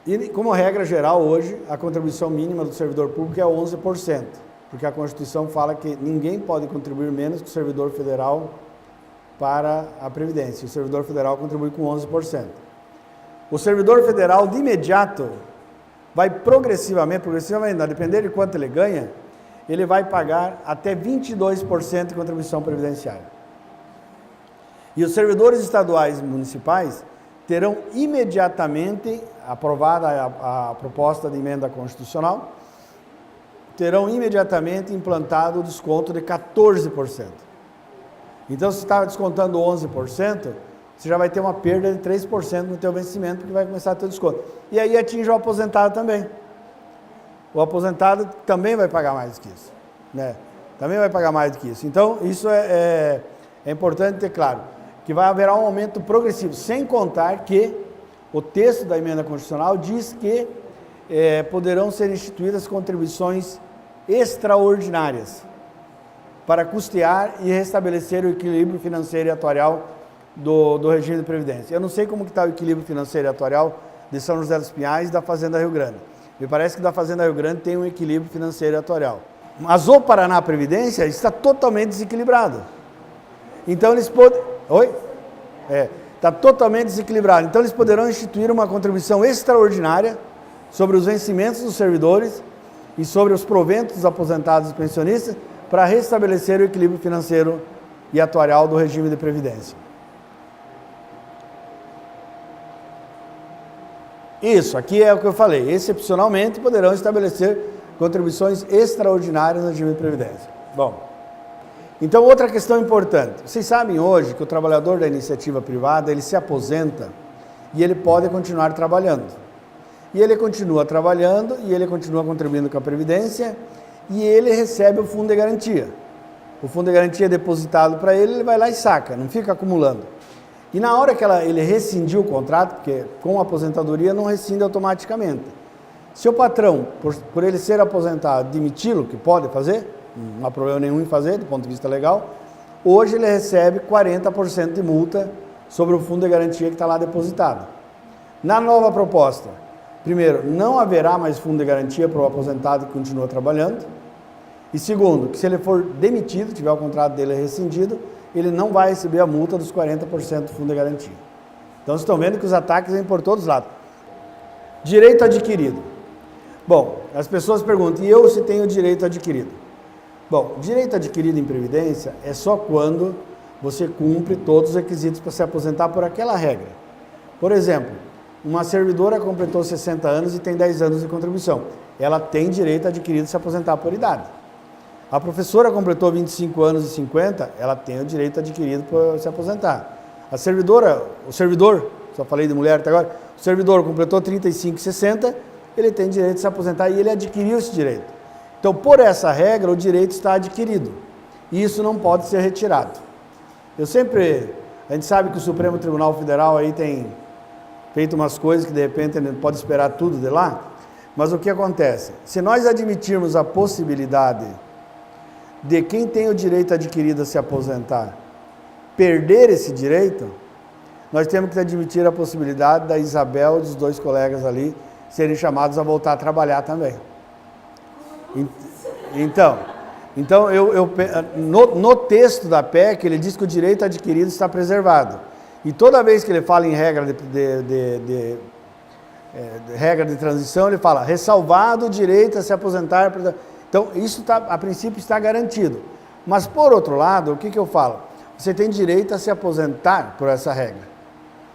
E como regra geral hoje, a contribuição mínima do servidor público é 11%, porque a Constituição fala que ninguém pode contribuir menos que o servidor federal para a Previdência. O servidor federal contribui com 11%. O servidor federal, de imediato, vai progressivamente, a depender de quanto ele ganha, ele vai pagar até 22% de contribuição previdenciária. E os servidores estaduais e municipais terão imediatamente, aprovada a proposta de emenda constitucional, terão imediatamente implantado o desconto de 14%. Então, se estava descontando 11%, você já vai ter uma perda de 3% no teu vencimento, porque vai começar a ter desconto. E aí atinge o aposentado também. O aposentado também vai pagar mais do que isso, né? Também vai pagar mais do que isso. Então, isso é importante ter claro, que vai haver um aumento progressivo, sem contar que o texto da emenda constitucional diz que poderão ser instituídas contribuições extraordinárias para custear e restabelecer o equilíbrio financeiro e atuarial do regime de previdência. Eu não sei como que está o equilíbrio financeiro e atuarial de São José dos Pinhais e da Fazenda Rio Grande. Me parece que da Fazenda Rio Grande tem um equilíbrio financeiro e atuarial. Mas o Paraná Previdência está totalmente desequilibrado. Então eles podem... Oi? Está totalmente desequilibrado. Então eles poderão instituir uma contribuição extraordinária sobre os vencimentos dos servidores e sobre os proventos dos aposentados e pensionistas para restabelecer o equilíbrio financeiro e atuarial do regime de previdência. Isso, aqui é o que eu falei. Excepcionalmente poderão estabelecer contribuições extraordinárias no regime de previdência. Bom, então outra questão importante. Vocês sabem hoje que o trabalhador da iniciativa privada, ele se aposenta e ele pode continuar trabalhando. E ele continua trabalhando e ele continua contribuindo com a previdência e ele recebe o fundo de garantia. O fundo de garantia é depositado para ele, ele vai lá e saca, não fica acumulando. E na hora que ele rescindiu o contrato, porque com a aposentadoria não rescinde automaticamente. Se o patrão, por ele ser aposentado, demiti-lo, que pode fazer, não há problema nenhum em fazer, do ponto de vista legal, hoje ele recebe 40% de multa sobre o fundo de garantia que está lá depositado. Na nova proposta, primeiro, não haverá mais fundo de garantia para o aposentado que continua trabalhando. E segundo, que se ele for demitido, tiver o contrato dele rescindido, ele não vai receber a multa dos 40% do fundo de garantia. Então, vocês estão vendo que os ataques vêm por todos os lados. Direito adquirido. Bom, as pessoas perguntam, e eu se tenho direito adquirido? Bom, direito adquirido em previdência é só quando você cumpre todos os requisitos para se aposentar por aquela regra. Por exemplo, uma servidora completou 60 anos e tem 10 anos de contribuição. Ela tem direito adquirido de se aposentar por idade. A professora completou 25 anos e 50, ela tem o direito adquirido para se aposentar. A servidora, o servidor, só falei de mulher até agora, o servidor completou 35 e 60, ele tem direito de se aposentar e ele adquiriu esse direito. Então, por essa regra, o direito está adquirido. E isso não pode ser retirado. A gente sabe que o Supremo Tribunal Federal aí tem feito umas coisas que de repente a gente pode esperar tudo de lá, mas o que acontece? Se nós admitirmos a possibilidade de quem tem o direito adquirido a se aposentar perder esse direito, nós temos que admitir a possibilidade da Isabel e dos dois colegas ali serem chamados a voltar a trabalhar também. Então no texto da PEC, ele diz que o direito adquirido está preservado. E toda vez que ele fala em regra regra de transição, ele fala, ressalvado o direito a se aposentar. Então, isso a princípio está garantido. Mas, por outro lado, o que eu falo? Você tem direito a se aposentar por essa regra.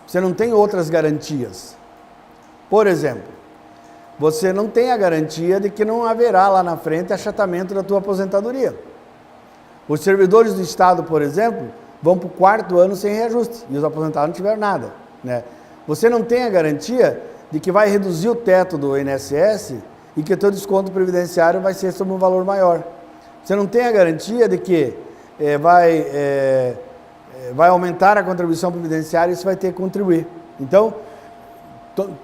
Você não tem outras garantias. Por exemplo, você não tem a garantia de que não haverá lá na frente achatamento da tua aposentadoria. Os servidores do Estado, por exemplo, vão para o 4º ano sem reajuste, e os aposentados não tiveram nada, né? Você não tem a garantia de que vai reduzir o teto do INSS e que o teu desconto previdenciário vai ser sobre um valor maior. Você não tem a garantia de que vai aumentar a contribuição previdenciária e isso vai ter que contribuir. Então,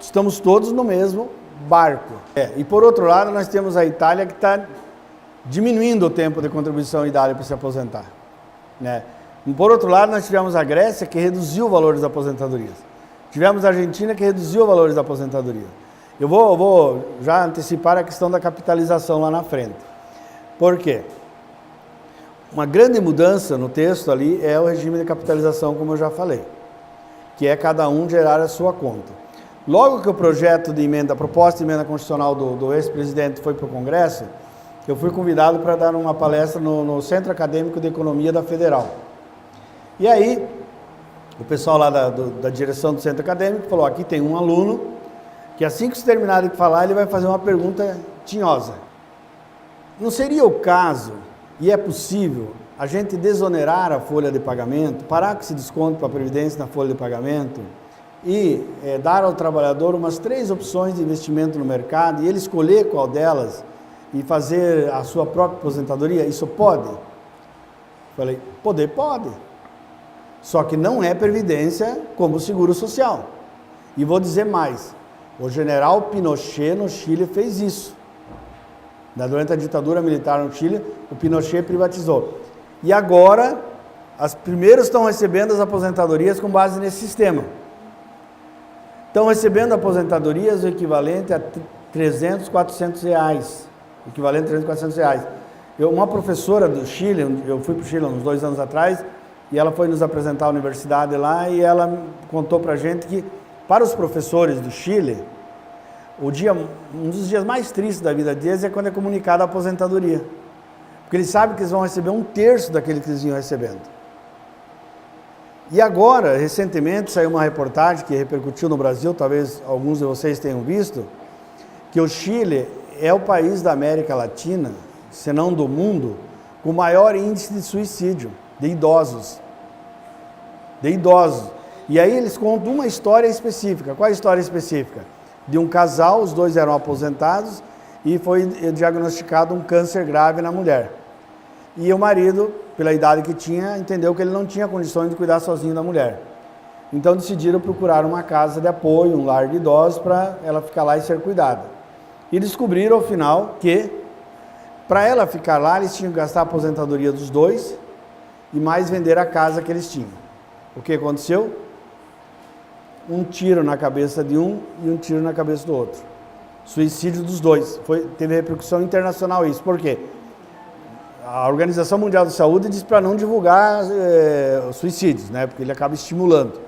estamos todos no mesmo barco. E por outro lado, nós temos a Itália que está diminuindo o tempo de contribuição idade para se aposentar, né? E por outro lado, nós tivemos a Grécia que reduziu o valor das aposentadorias. Tivemos a Argentina que reduziu o valor da aposentadoria. Eu vou já antecipar a questão da capitalização lá na frente. Por quê? Uma grande mudança no texto ali é o regime de capitalização, como eu já falei, que é cada um gerar a sua conta. Logo que o projeto de emenda, a proposta de emenda constitucional do ex-presidente foi para o Congresso, eu fui convidado para dar uma palestra no Centro Acadêmico de Economia da Federal. E aí, o pessoal lá da direção do Centro Acadêmico falou, aqui tem um aluno que assim que se terminar de falar, ele vai fazer uma pergunta tinhosa. Não seria o caso, e é possível, a gente desonerar a folha de pagamento, parar com esse desconto para a Previdência na folha de pagamento e dar ao trabalhador umas 3 opções de investimento no mercado e ele escolher qual delas e fazer a sua própria aposentadoria? Isso pode? Falei, poder pode. Só que não é previdência como o seguro social. E vou dizer mais, o general Pinochet no Chile fez isso. Durante a ditadura militar no Chile, o Pinochet privatizou. E agora, as primeiras estão recebendo as aposentadorias com base nesse sistema. estão recebendo aposentadorias o equivalente a 300, 400 reais. Equivalente a 300, 400 reais. Uma professora do Chile, eu fui para o Chile uns 2 anos atrás, e ela foi nos apresentar a universidade lá, e ela contou para a gente que, para os professores do Chile, um dos dias mais tristes da vida deles é quando é comunicada a aposentadoria. Porque eles sabem que eles vão receber 1/3 daquele que eles iam recebendo. E agora, recentemente, saiu uma reportagem que repercutiu no Brasil, talvez alguns de vocês tenham visto, que o Chile é o país da América Latina, se não do mundo, com o maior índice de suicídio de idosos. E aí eles contam uma história específica. Qual é a história específica? De um casal, os dois eram aposentados, e foi diagnosticado um câncer grave na mulher. E o marido, pela idade que tinha, entendeu que ele não tinha condições de cuidar sozinho da mulher. Então decidiram procurar uma casa de apoio, um lar de idosos, para ela ficar lá e ser cuidada. E descobriram, ao final, que para ela ficar lá, eles tinham que gastar a aposentadoria dos dois e mais vender a casa que eles tinham. O que aconteceu? Um tiro na cabeça de um e um tiro na cabeça do outro. Suicídio dos dois. Teve repercussão internacional isso. Por quê? A Organização Mundial da Saúde diz para não divulgar suicídios, né? Porque ele acaba estimulando.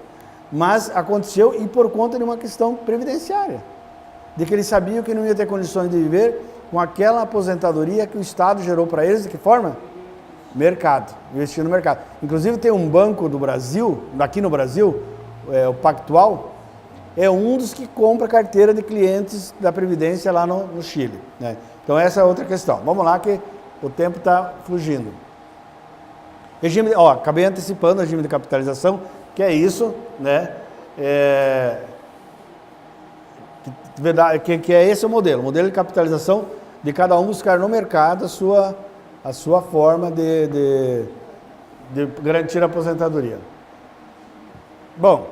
Mas aconteceu, e por conta de uma questão previdenciária. De que eles sabiam que não ia ter condições de viver com aquela aposentadoria que o Estado gerou para eles. De que forma? Mercado. Investir no mercado. Inclusive tem um banco do Brasil, aqui no Brasil, o Pactual, é um dos que compra carteira de clientes da Previdência lá no Chile, né? Então essa é outra questão. Vamos lá que o tempo está fugindo. Acabei antecipando o regime de capitalização, que é isso, né? Que é esse o modelo de capitalização de cada um buscar no mercado a sua forma de garantir a aposentadoria. Bom,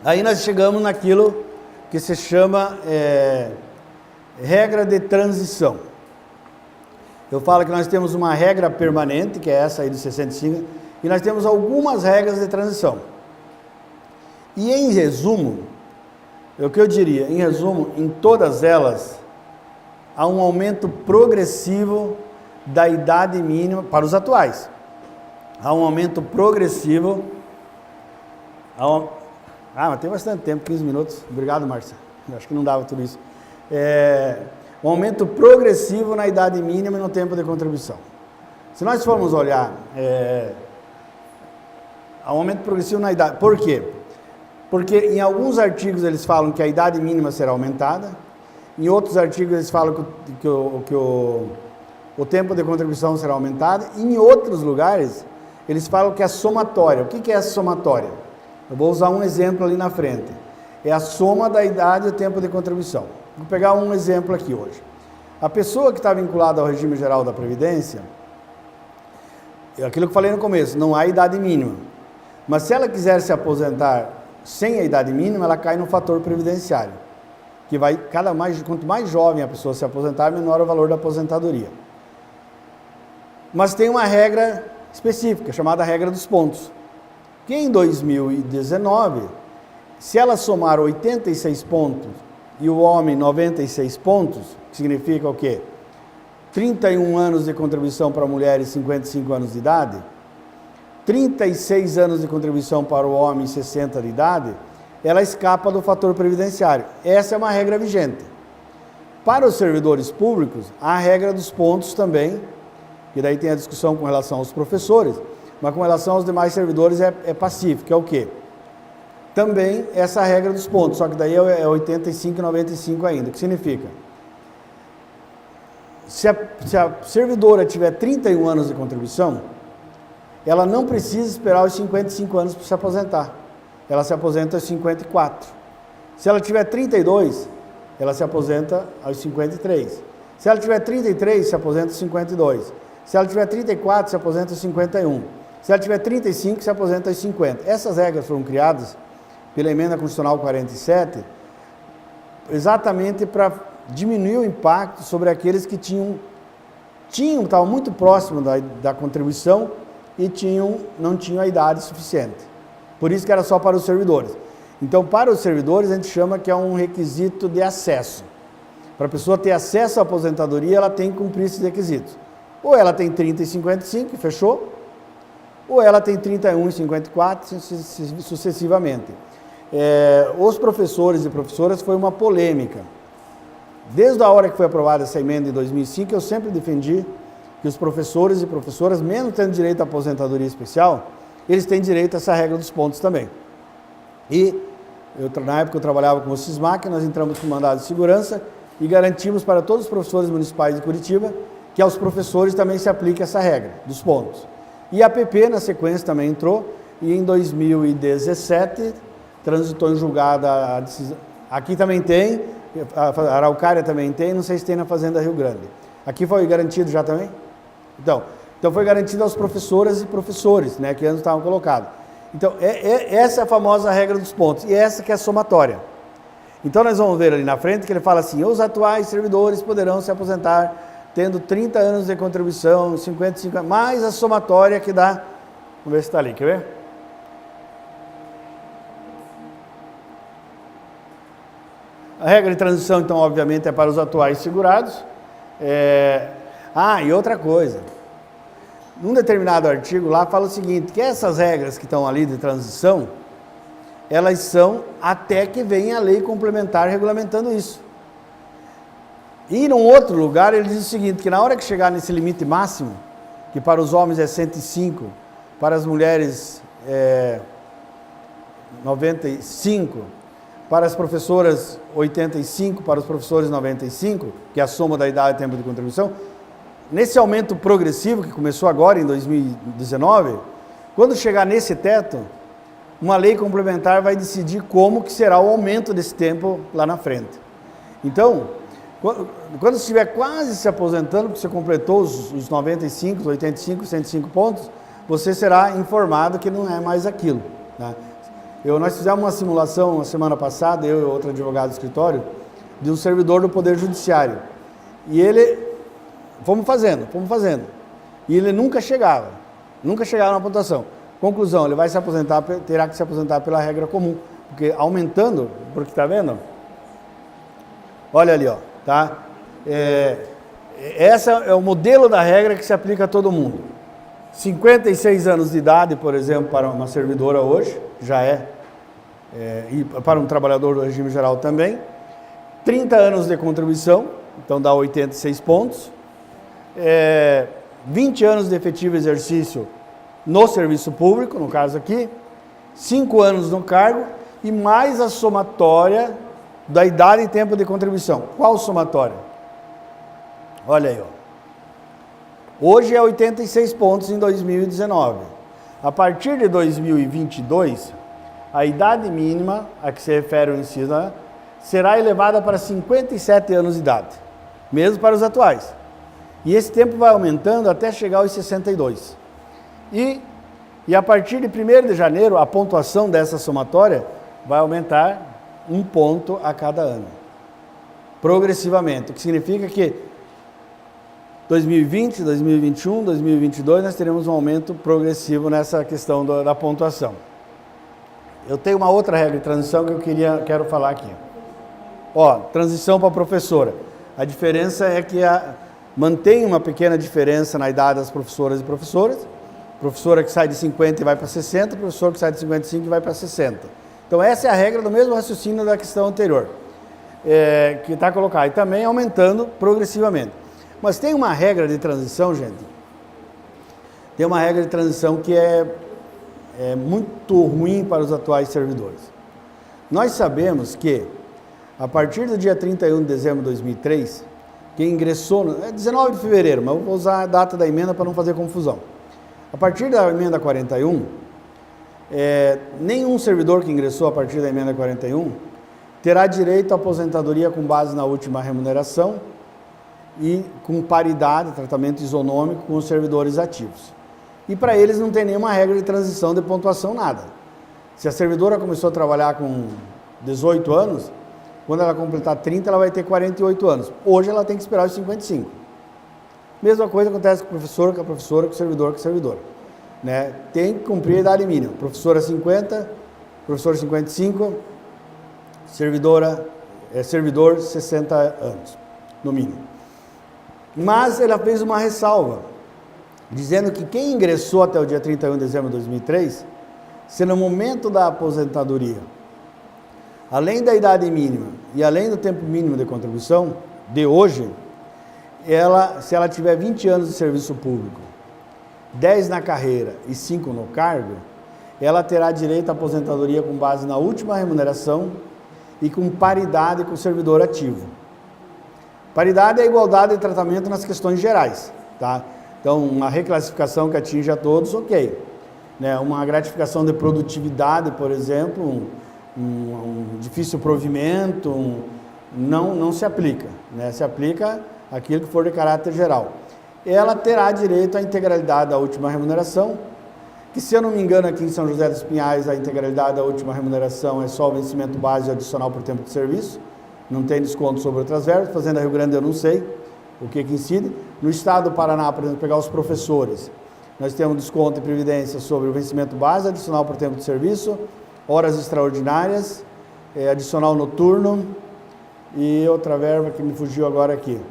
aí nós chegamos naquilo que se chama regra de transição. Eu falo que nós temos uma regra permanente, que é essa aí de 65, e nós temos algumas regras de transição. E em resumo, o que eu diria, em todas elas, há um aumento progressivo da idade mínima para os atuais. Há um aumento progressivo. Mas tem bastante tempo, 15 minutos. Obrigado, Márcia. Acho que não dava tudo isso. Um aumento progressivo na idade mínima e no tempo de contribuição. Se nós formos olhar, há um aumento progressivo na idade. Por quê? Porque em alguns artigos eles falam que a idade mínima será aumentada, em outros artigos eles falam que o tempo de contribuição será aumentado, e em outros lugares eles falam que é somatória. O que é essa somatória? Eu vou usar um exemplo ali na frente. É a soma da idade e o tempo de contribuição. Vou pegar um exemplo aqui hoje. A pessoa que está vinculada ao regime geral da Previdência, aquilo que eu falei no começo, não há idade mínima. Mas se ela quiser se aposentar sem a idade mínima, ela cai no fator previdenciário, que vai quanto mais jovem a pessoa se aposentar, menor o valor da aposentadoria. Mas tem uma regra específica, chamada regra dos pontos, que em 2019, se ela somar 86 pontos e o homem 96 pontos, que significa o quê? 31 anos de contribuição para mulheres e 55 anos de idade, 36 anos de contribuição para o homem e 60 de idade, ela escapa do fator previdenciário. Essa é uma regra vigente. Para os servidores públicos, há a regra dos pontos também, e daí tem a discussão com relação aos professores, mas com relação aos demais servidores é pacífico, é o quê? Também essa regra dos pontos, só que daí é 85 e 95 ainda. O que significa? Se a servidora tiver 31 anos de contribuição, ela não precisa esperar os 55 anos para se aposentar. Ela se aposenta aos 54. Se ela tiver 32, ela se aposenta aos 53. Se ela tiver 33, se aposenta aos 52. Se ela tiver 34, se aposenta aos 51. Se ela tiver 35, se aposenta aos 50. Essas regras foram criadas pela Emenda Constitucional 47, exatamente para diminuir o impacto sobre aqueles que estavam muito próximos da contribuição e não tinham a idade suficiente. Por isso que era só para os servidores. Então, para os servidores, a gente chama que é um requisito de acesso. Para a pessoa ter acesso à aposentadoria, ela tem que cumprir esses requisitos. Ou ela tem 30 e 55 e fechou, ou ela tem 31 e 54, sucessivamente. Os professores e professoras foi uma polêmica. Desde a hora que foi aprovada essa emenda em 2005, eu sempre defendi que os professores e professoras, mesmo tendo direito à aposentadoria especial, eles têm direito a essa regra dos pontos também. E, na época eu trabalhava com o SISMAC, nós entramos com mandado de segurança e garantimos para todos os professores municipais de Curitiba que aos professores também se aplique essa regra dos pontos. E a PP, na sequência, também entrou, e em 2017 transitou em julgada a decisão. Aqui também tem, a Araucária também tem, não sei se tem na Fazenda Rio Grande. Aqui foi garantido já também? Então foi garantido aos professoras e professores, né, que antes estavam colocados. Então, essa é a famosa regra dos pontos, e essa que é a somatória. Então, nós vamos ver ali na frente que ele fala assim, os atuais servidores poderão se aposentar tendo 30 anos de contribuição, 55 anos, mais a somatória que dá, vamos ver se está ali, quer ver? A regra de transição, então, obviamente, é para os atuais segurados. E outra coisa, num determinado artigo lá fala o seguinte, que essas regras que estão ali de transição, elas são até que venha a lei complementar regulamentando isso. E num outro lugar ele diz o seguinte, que na hora que chegar nesse limite máximo, que para os homens é 105, para as mulheres 95, para as professoras 85, para os professores 95, que é a soma da idade e tempo de contribuição, nesse aumento progressivo que começou agora em 2019, quando chegar nesse teto, uma lei complementar vai decidir como que será o aumento desse tempo lá na frente. Então, quando estiver quase se aposentando, porque você completou os 95, os 85, 105 pontos, você será informado que não é mais aquilo, né? Nós fizemos uma simulação na semana passada, eu e outro advogado do escritório, de um servidor do Poder Judiciário. E fomos fazendo. E ele nunca chegava na pontuação. Conclusão, ele vai se aposentar, terá que se aposentar pela regra comum. Porque aumentando, porque está vendo? Olha ali, ó, tá? Esse é o modelo da regra que se aplica a todo mundo. 56 anos de idade, por exemplo, para uma servidora hoje, já e para um trabalhador do regime geral também. 30 anos de contribuição, então dá 86 pontos. 20 anos de efetivo exercício no serviço público, no caso aqui. 5 anos no cargo e mais a somatória da idade e tempo de contribuição. Qual somatória? Olha aí, ó. Hoje é 86 pontos em 2019. A partir de 2022, a idade mínima a que se refere o inciso será elevada para 57 anos de idade, mesmo para os atuais. E esse tempo vai aumentando até chegar aos 62. E a partir de 1º de janeiro, a pontuação dessa somatória vai aumentar 1 ponto a cada ano, progressivamente, o que significa que 2020, 2021, 2022, nós teremos um aumento progressivo nessa questão da pontuação. Eu tenho uma outra regra de transição que eu quero falar aqui. Transição para professora. A diferença é que mantém uma pequena diferença na idade das professoras e professores. Professora que sai de 50 e vai para 60, professor que sai de 55 e vai para 60. Então essa é a regra do mesmo raciocínio da questão anterior, que está colocado. E também aumentando progressivamente. Mas tem uma regra de transição, gente. Tem uma regra de transição que é muito ruim para os atuais servidores. Nós sabemos que, a partir do dia 31 de dezembro de 2003, quem ingressou, é 19 de fevereiro, mas eu vou usar a data da emenda para não fazer confusão. A partir da emenda 41, nenhum servidor que ingressou a partir da emenda 41 terá direito à aposentadoria com base na última remuneração e com paridade, tratamento isonômico com os servidores ativos. E para eles não tem nenhuma regra de transição de pontuação, nada. Se a servidora começou a trabalhar com 18 anos, quando ela completar 30, ela vai ter 48 anos. Hoje ela tem que esperar os 55. Mesma coisa acontece com o professor, com a professora, com o servidor, com a servidora. Né? Tem que cumprir a idade mínima. Professora 50, professor 55, servidor 60 anos, no mínimo. Mas ela fez uma ressalva, dizendo que quem ingressou até o dia 31 de dezembro de 2003, se no momento da aposentadoria, além da idade mínima e além do tempo mínimo de contribuição, de hoje, se ela tiver 20 anos de serviço público, 10 na carreira e 5 no cargo, ela terá direito à aposentadoria com base na última remuneração e com paridade com o servidor ativo. Paridade é a igualdade de tratamento nas questões gerais, tá? Então, uma reclassificação que atinge a todos, ok. Né? Uma gratificação de produtividade, por exemplo, um difícil provimento, não se aplica, né? Se aplica aquilo que for de caráter geral. Ela terá direito à integralidade da última remuneração, que, se eu não me engano, aqui em São José dos Pinhais, a integralidade da última remuneração é só o vencimento base adicional por tempo de serviço, não tem desconto sobre outras verbas. Fazenda Rio Grande eu não sei o que incide. No estado do Paraná, por exemplo, pegar os professores, nós temos desconto e previdência sobre o vencimento base adicional por tempo de serviço, horas extraordinárias, adicional noturno e outra verba que me fugiu agora aqui.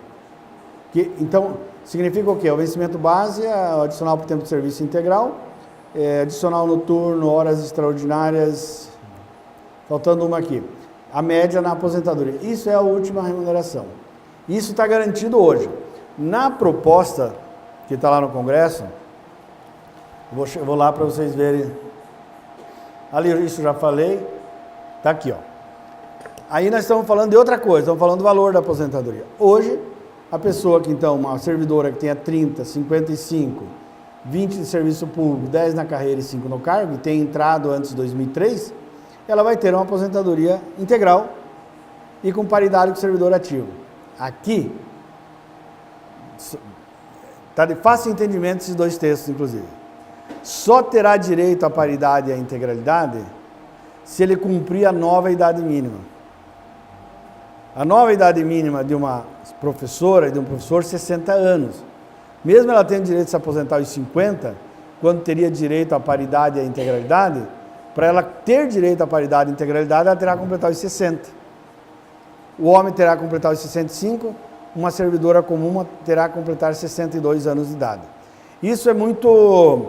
Então, significa o quê? O vencimento base, adicional por tempo de serviço integral, adicional noturno, horas extraordinárias, faltando uma aqui. A média na aposentadoria. Isso é a última remuneração. Isso está garantido hoje. Na proposta que está lá no Congresso, vou lá para vocês verem. Ali, isso já falei, está aqui, ó. Aí nós estamos falando de outra coisa, estamos falando do valor da aposentadoria. Hoje, a pessoa que então, uma servidora que tenha 30, 55, 20 de serviço público, 10 na carreira e 5 no cargo, e tenha entrado antes de 2003, ela vai ter uma aposentadoria integral e com paridade com o servidor ativo. Aqui, está de fácil entendimento esses dois textos, inclusive. Só terá direito à paridade e à integralidade se ele cumprir a nova idade mínima. A nova idade mínima de uma professora e de um professor, 60 anos. Mesmo ela tendo direito de se aposentar aos 50, quando teria direito à paridade e à integralidade, para ela ter direito à paridade e integralidade, ela terá que completar os 60. O homem terá que completar os 65, uma servidora comum terá que completar 62 anos de idade. Isso é muito...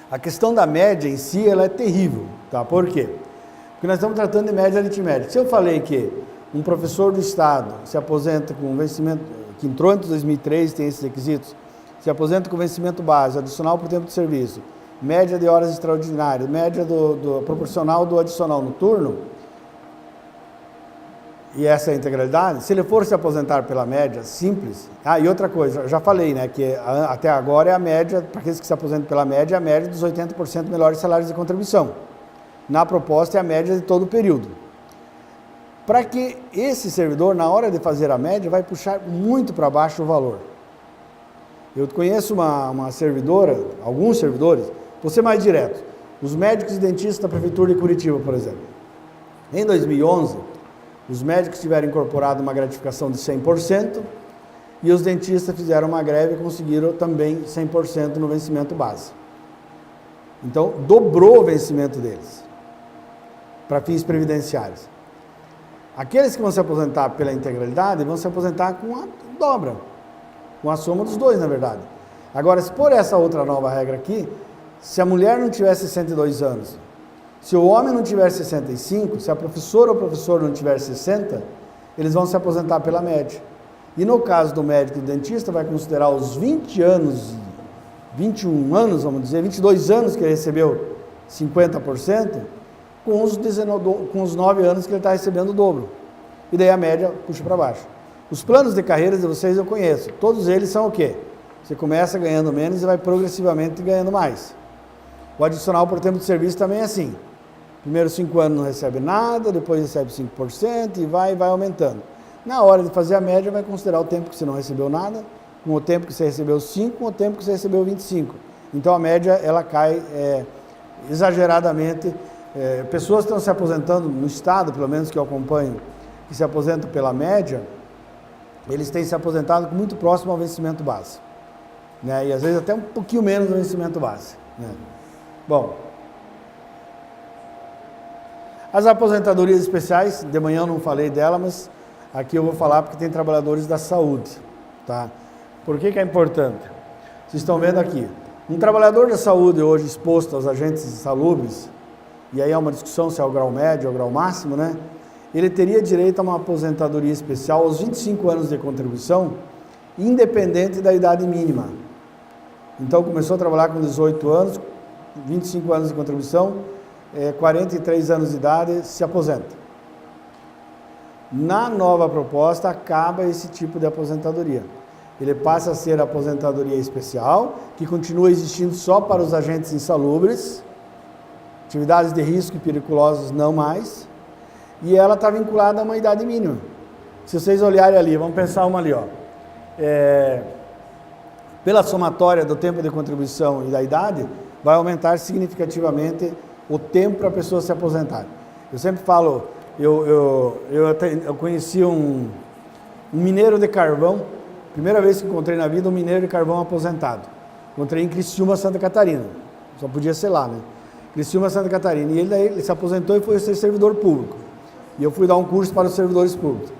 A questão da média em si, ela é terrível, tá? Por quê? Porque nós estamos tratando de média aritmética. Se eu falei que um professor do Estado se aposenta com vencimento, que entrou entre 2003, tem esses requisitos, se aposenta com vencimento base, adicional por tempo de serviço, média de horas extraordinárias, média proporcional do adicional noturno, e essa é a integralidade, se ele for se aposentar pela média simples... e outra coisa, já falei, né, que até agora é a média, para aqueles que se aposentam pela média, é a média dos 80% melhores salários de contribuição. Na proposta é a média de todo o período. Para que esse servidor, na hora de fazer a média, vai puxar muito para baixo o valor. Eu conheço uma servidora, alguns servidores, vou ser mais direto, os médicos e dentistas da Prefeitura de Curitiba, por exemplo. Em 2011, os médicos tiveram incorporado uma gratificação de 100% e os dentistas fizeram uma greve e conseguiram também 100% no vencimento base. Então, dobrou o vencimento deles para fins previdenciários. Aqueles que vão se aposentar pela integralidade vão se aposentar com a dobra, com a soma dos dois, na verdade. Agora, se por essa outra nova regra aqui, se a mulher não tiver 62 anos, se o homem não tiver 65, se a professora ou o professor não tiver 60, eles vão se aposentar pela média. E no caso do médico e do dentista, vai considerar os 20 anos, 21 anos, vamos dizer, 22 anos que ele recebeu 50%, com os 9 anos que ele está recebendo o dobro. E daí a média puxa para baixo. Os planos de carreiras de vocês eu conheço. Todos eles são o quê? Você começa ganhando menos e vai progressivamente ganhando mais. O adicional por tempo de serviço também é assim. Primeiros 5 anos não recebe nada, depois recebe 5% e vai aumentando. Na hora de fazer a média, vai considerar o tempo que você não recebeu nada, com o tempo que você recebeu 5, com o tempo que você recebeu 25. Então a média, ela cai exageradamente. Pessoas estão se aposentando no Estado, pelo menos que eu acompanho, que se aposentam pela média, eles têm se aposentado muito próximo ao vencimento base. Né? E às vezes até um pouquinho menos do vencimento base. Né? Bom, As aposentadorias especiais, de manhã eu não falei dela, mas aqui eu vou falar porque tem trabalhadores da saúde, tá? Por que é importante? Vocês estão vendo aqui, um trabalhador da saúde hoje exposto aos agentes insalubres, e aí é uma discussão se é o grau médio ou o grau máximo, né? Ele teria direito a uma aposentadoria especial aos 25 anos de contribuição, independente da idade mínima. Então começou a trabalhar com 18 anos, 25 anos de contribuição, 43 anos de idade, se aposenta. Na nova proposta, acaba esse tipo de aposentadoria. Ele passa a ser a aposentadoria especial, que continua existindo só para os agentes insalubres, atividades de risco e periculosas não mais, e ela está vinculada a uma idade mínima. Se vocês olharem ali, vamos pensar uma ali, ó. Pela somatória do tempo de contribuição e da idade, vai aumentar significativamente o tempo para a pessoa se aposentar. Eu sempre falo, eu conheci um mineiro de carvão, primeira vez que encontrei na vida um mineiro de carvão aposentado. Encontrei em Criciúma, Santa Catarina, só podia ser lá, né? Criciúma, Santa Catarina, e ele se aposentou e foi ser servidor público. E eu fui dar um curso para os servidores públicos.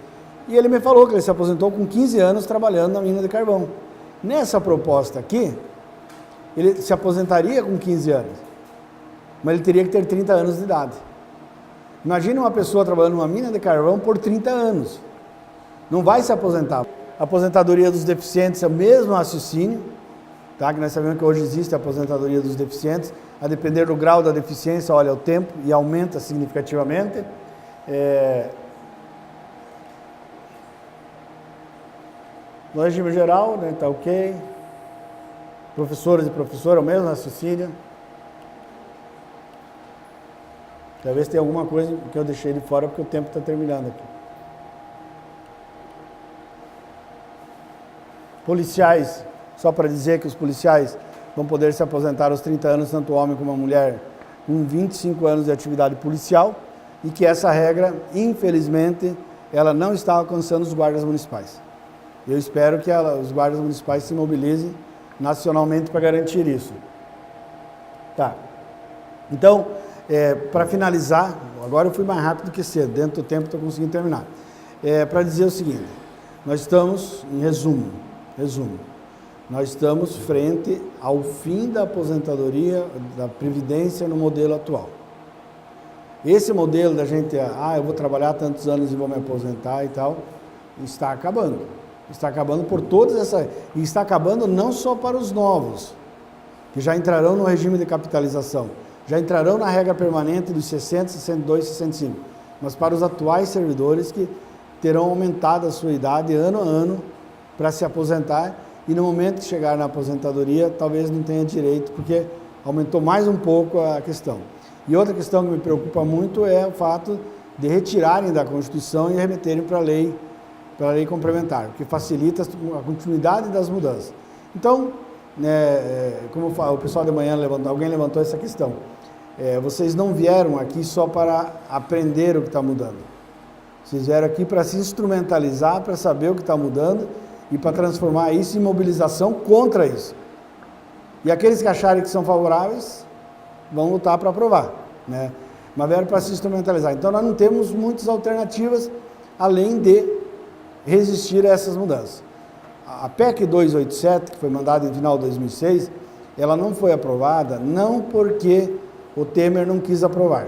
E ele me falou que ele se aposentou com 15 anos trabalhando na mina de carvão. Nessa proposta aqui, ele se aposentaria com 15 anos, mas ele teria que ter 30 anos de idade. Imagina uma pessoa trabalhando numa mina de carvão por 30 anos. Não vai se aposentar. A aposentadoria dos deficientes é o mesmo raciocínio, tá? Que nós sabemos que hoje existe a aposentadoria dos deficientes, a depender do grau da deficiência, olha o tempo e aumenta significativamente. No regime geral, né, tá ok. Professores e professoras, o mesmo raciocínio. Talvez tenha alguma coisa que eu deixei de fora porque o tempo está terminando aqui. Policiais, só para dizer que os policiais vão poder se aposentar aos 30 anos, tanto homem como a mulher, com 25 anos de atividade policial, e que essa regra, infelizmente, ela não está alcançando os guardas municipais. Eu espero que os guardas municipais se mobilizem nacionalmente para garantir isso. Tá. Então, para finalizar, agora eu fui mais rápido que cedo, dentro do tempo estou conseguindo terminar. Para dizer o seguinte, nós estamos, em resumo, nós estamos frente ao fim da aposentadoria, da previdência no modelo atual. Esse modelo da gente, eu vou trabalhar tantos anos e vou me aposentar e tal, está acabando. Está acabando por todas essas... E está acabando não só para os novos, que já entrarão no regime de capitalização, já entrarão na regra permanente dos 60, 62, 65, mas para os atuais servidores que terão aumentado a sua idade ano a ano para se aposentar, e no momento de chegar na aposentadoria, talvez não tenha direito, porque aumentou mais um pouco a questão. E outra questão que me preocupa muito é o fato de retirarem da Constituição e remeterem para a lei complementar, que facilita a continuidade das mudanças. Então, como o pessoal de manhã alguém levantou essa questão, vocês não vieram aqui só para aprender o que está mudando. Vocês vieram aqui para se instrumentalizar, para saber o que está mudando e para transformar isso em mobilização contra isso. E aqueles que acharem que são favoráveis vão lutar para aprovar, né? Mas vieram para se instrumentalizar. Então nós não temos muitas alternativas além de resistir a essas mudanças. A PEC 287, que foi mandada em final de 2006, ela não foi aprovada não porque o Temer não quis aprovar.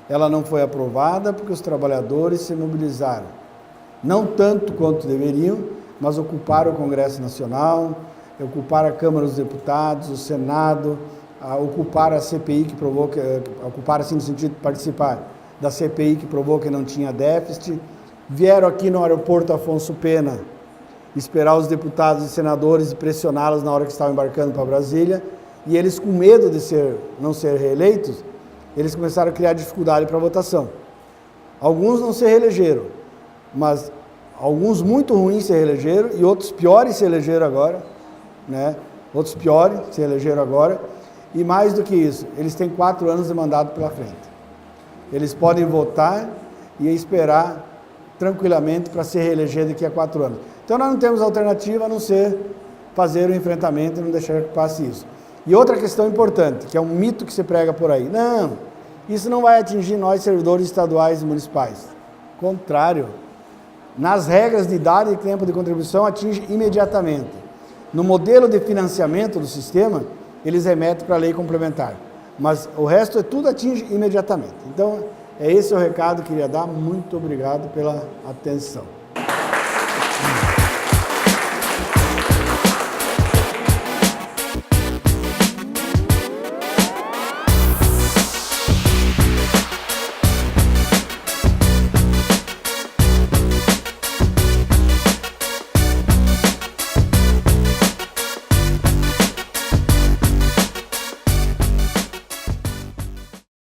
Ela não foi aprovada porque os trabalhadores se mobilizaram. Não tanto quanto deveriam, mas ocuparam o Congresso Nacional, ocuparam a Câmara dos Deputados, o Senado, ocuparam a CPI que provou que... Ocuparam assim no sentido de participar da CPI que provou que não tinha déficit. Vieram aqui no aeroporto Afonso Pena esperar os deputados e senadores e pressioná-los na hora que estavam embarcando para Brasília, e eles, com medo de não ser reeleitos, eles começaram a criar dificuldade para a votação. Alguns não se reelegeram, mas alguns muito ruins se reelegeram e outros piores se elegeram agora, né? Outros piores se elegeram agora, e mais do que isso, eles têm 4 anos de mandato pela frente. Eles podem votar e esperar tranquilamente para se reeleger daqui a 4 anos. Então nós não temos alternativa a não ser fazer o enfrentamento e não deixar que passe isso. E outra questão importante, que é um mito que se prega por aí. Não, Isso não vai atingir nós, servidores estaduais e municipais. Contrário. Nas regras de idade e tempo de contribuição, atinge imediatamente. No modelo de financiamento do sistema, eles remetem para a lei complementar. Mas o resto tudo atinge imediatamente. Então, é esse o recado que eu queria dar. Muito obrigado pela atenção.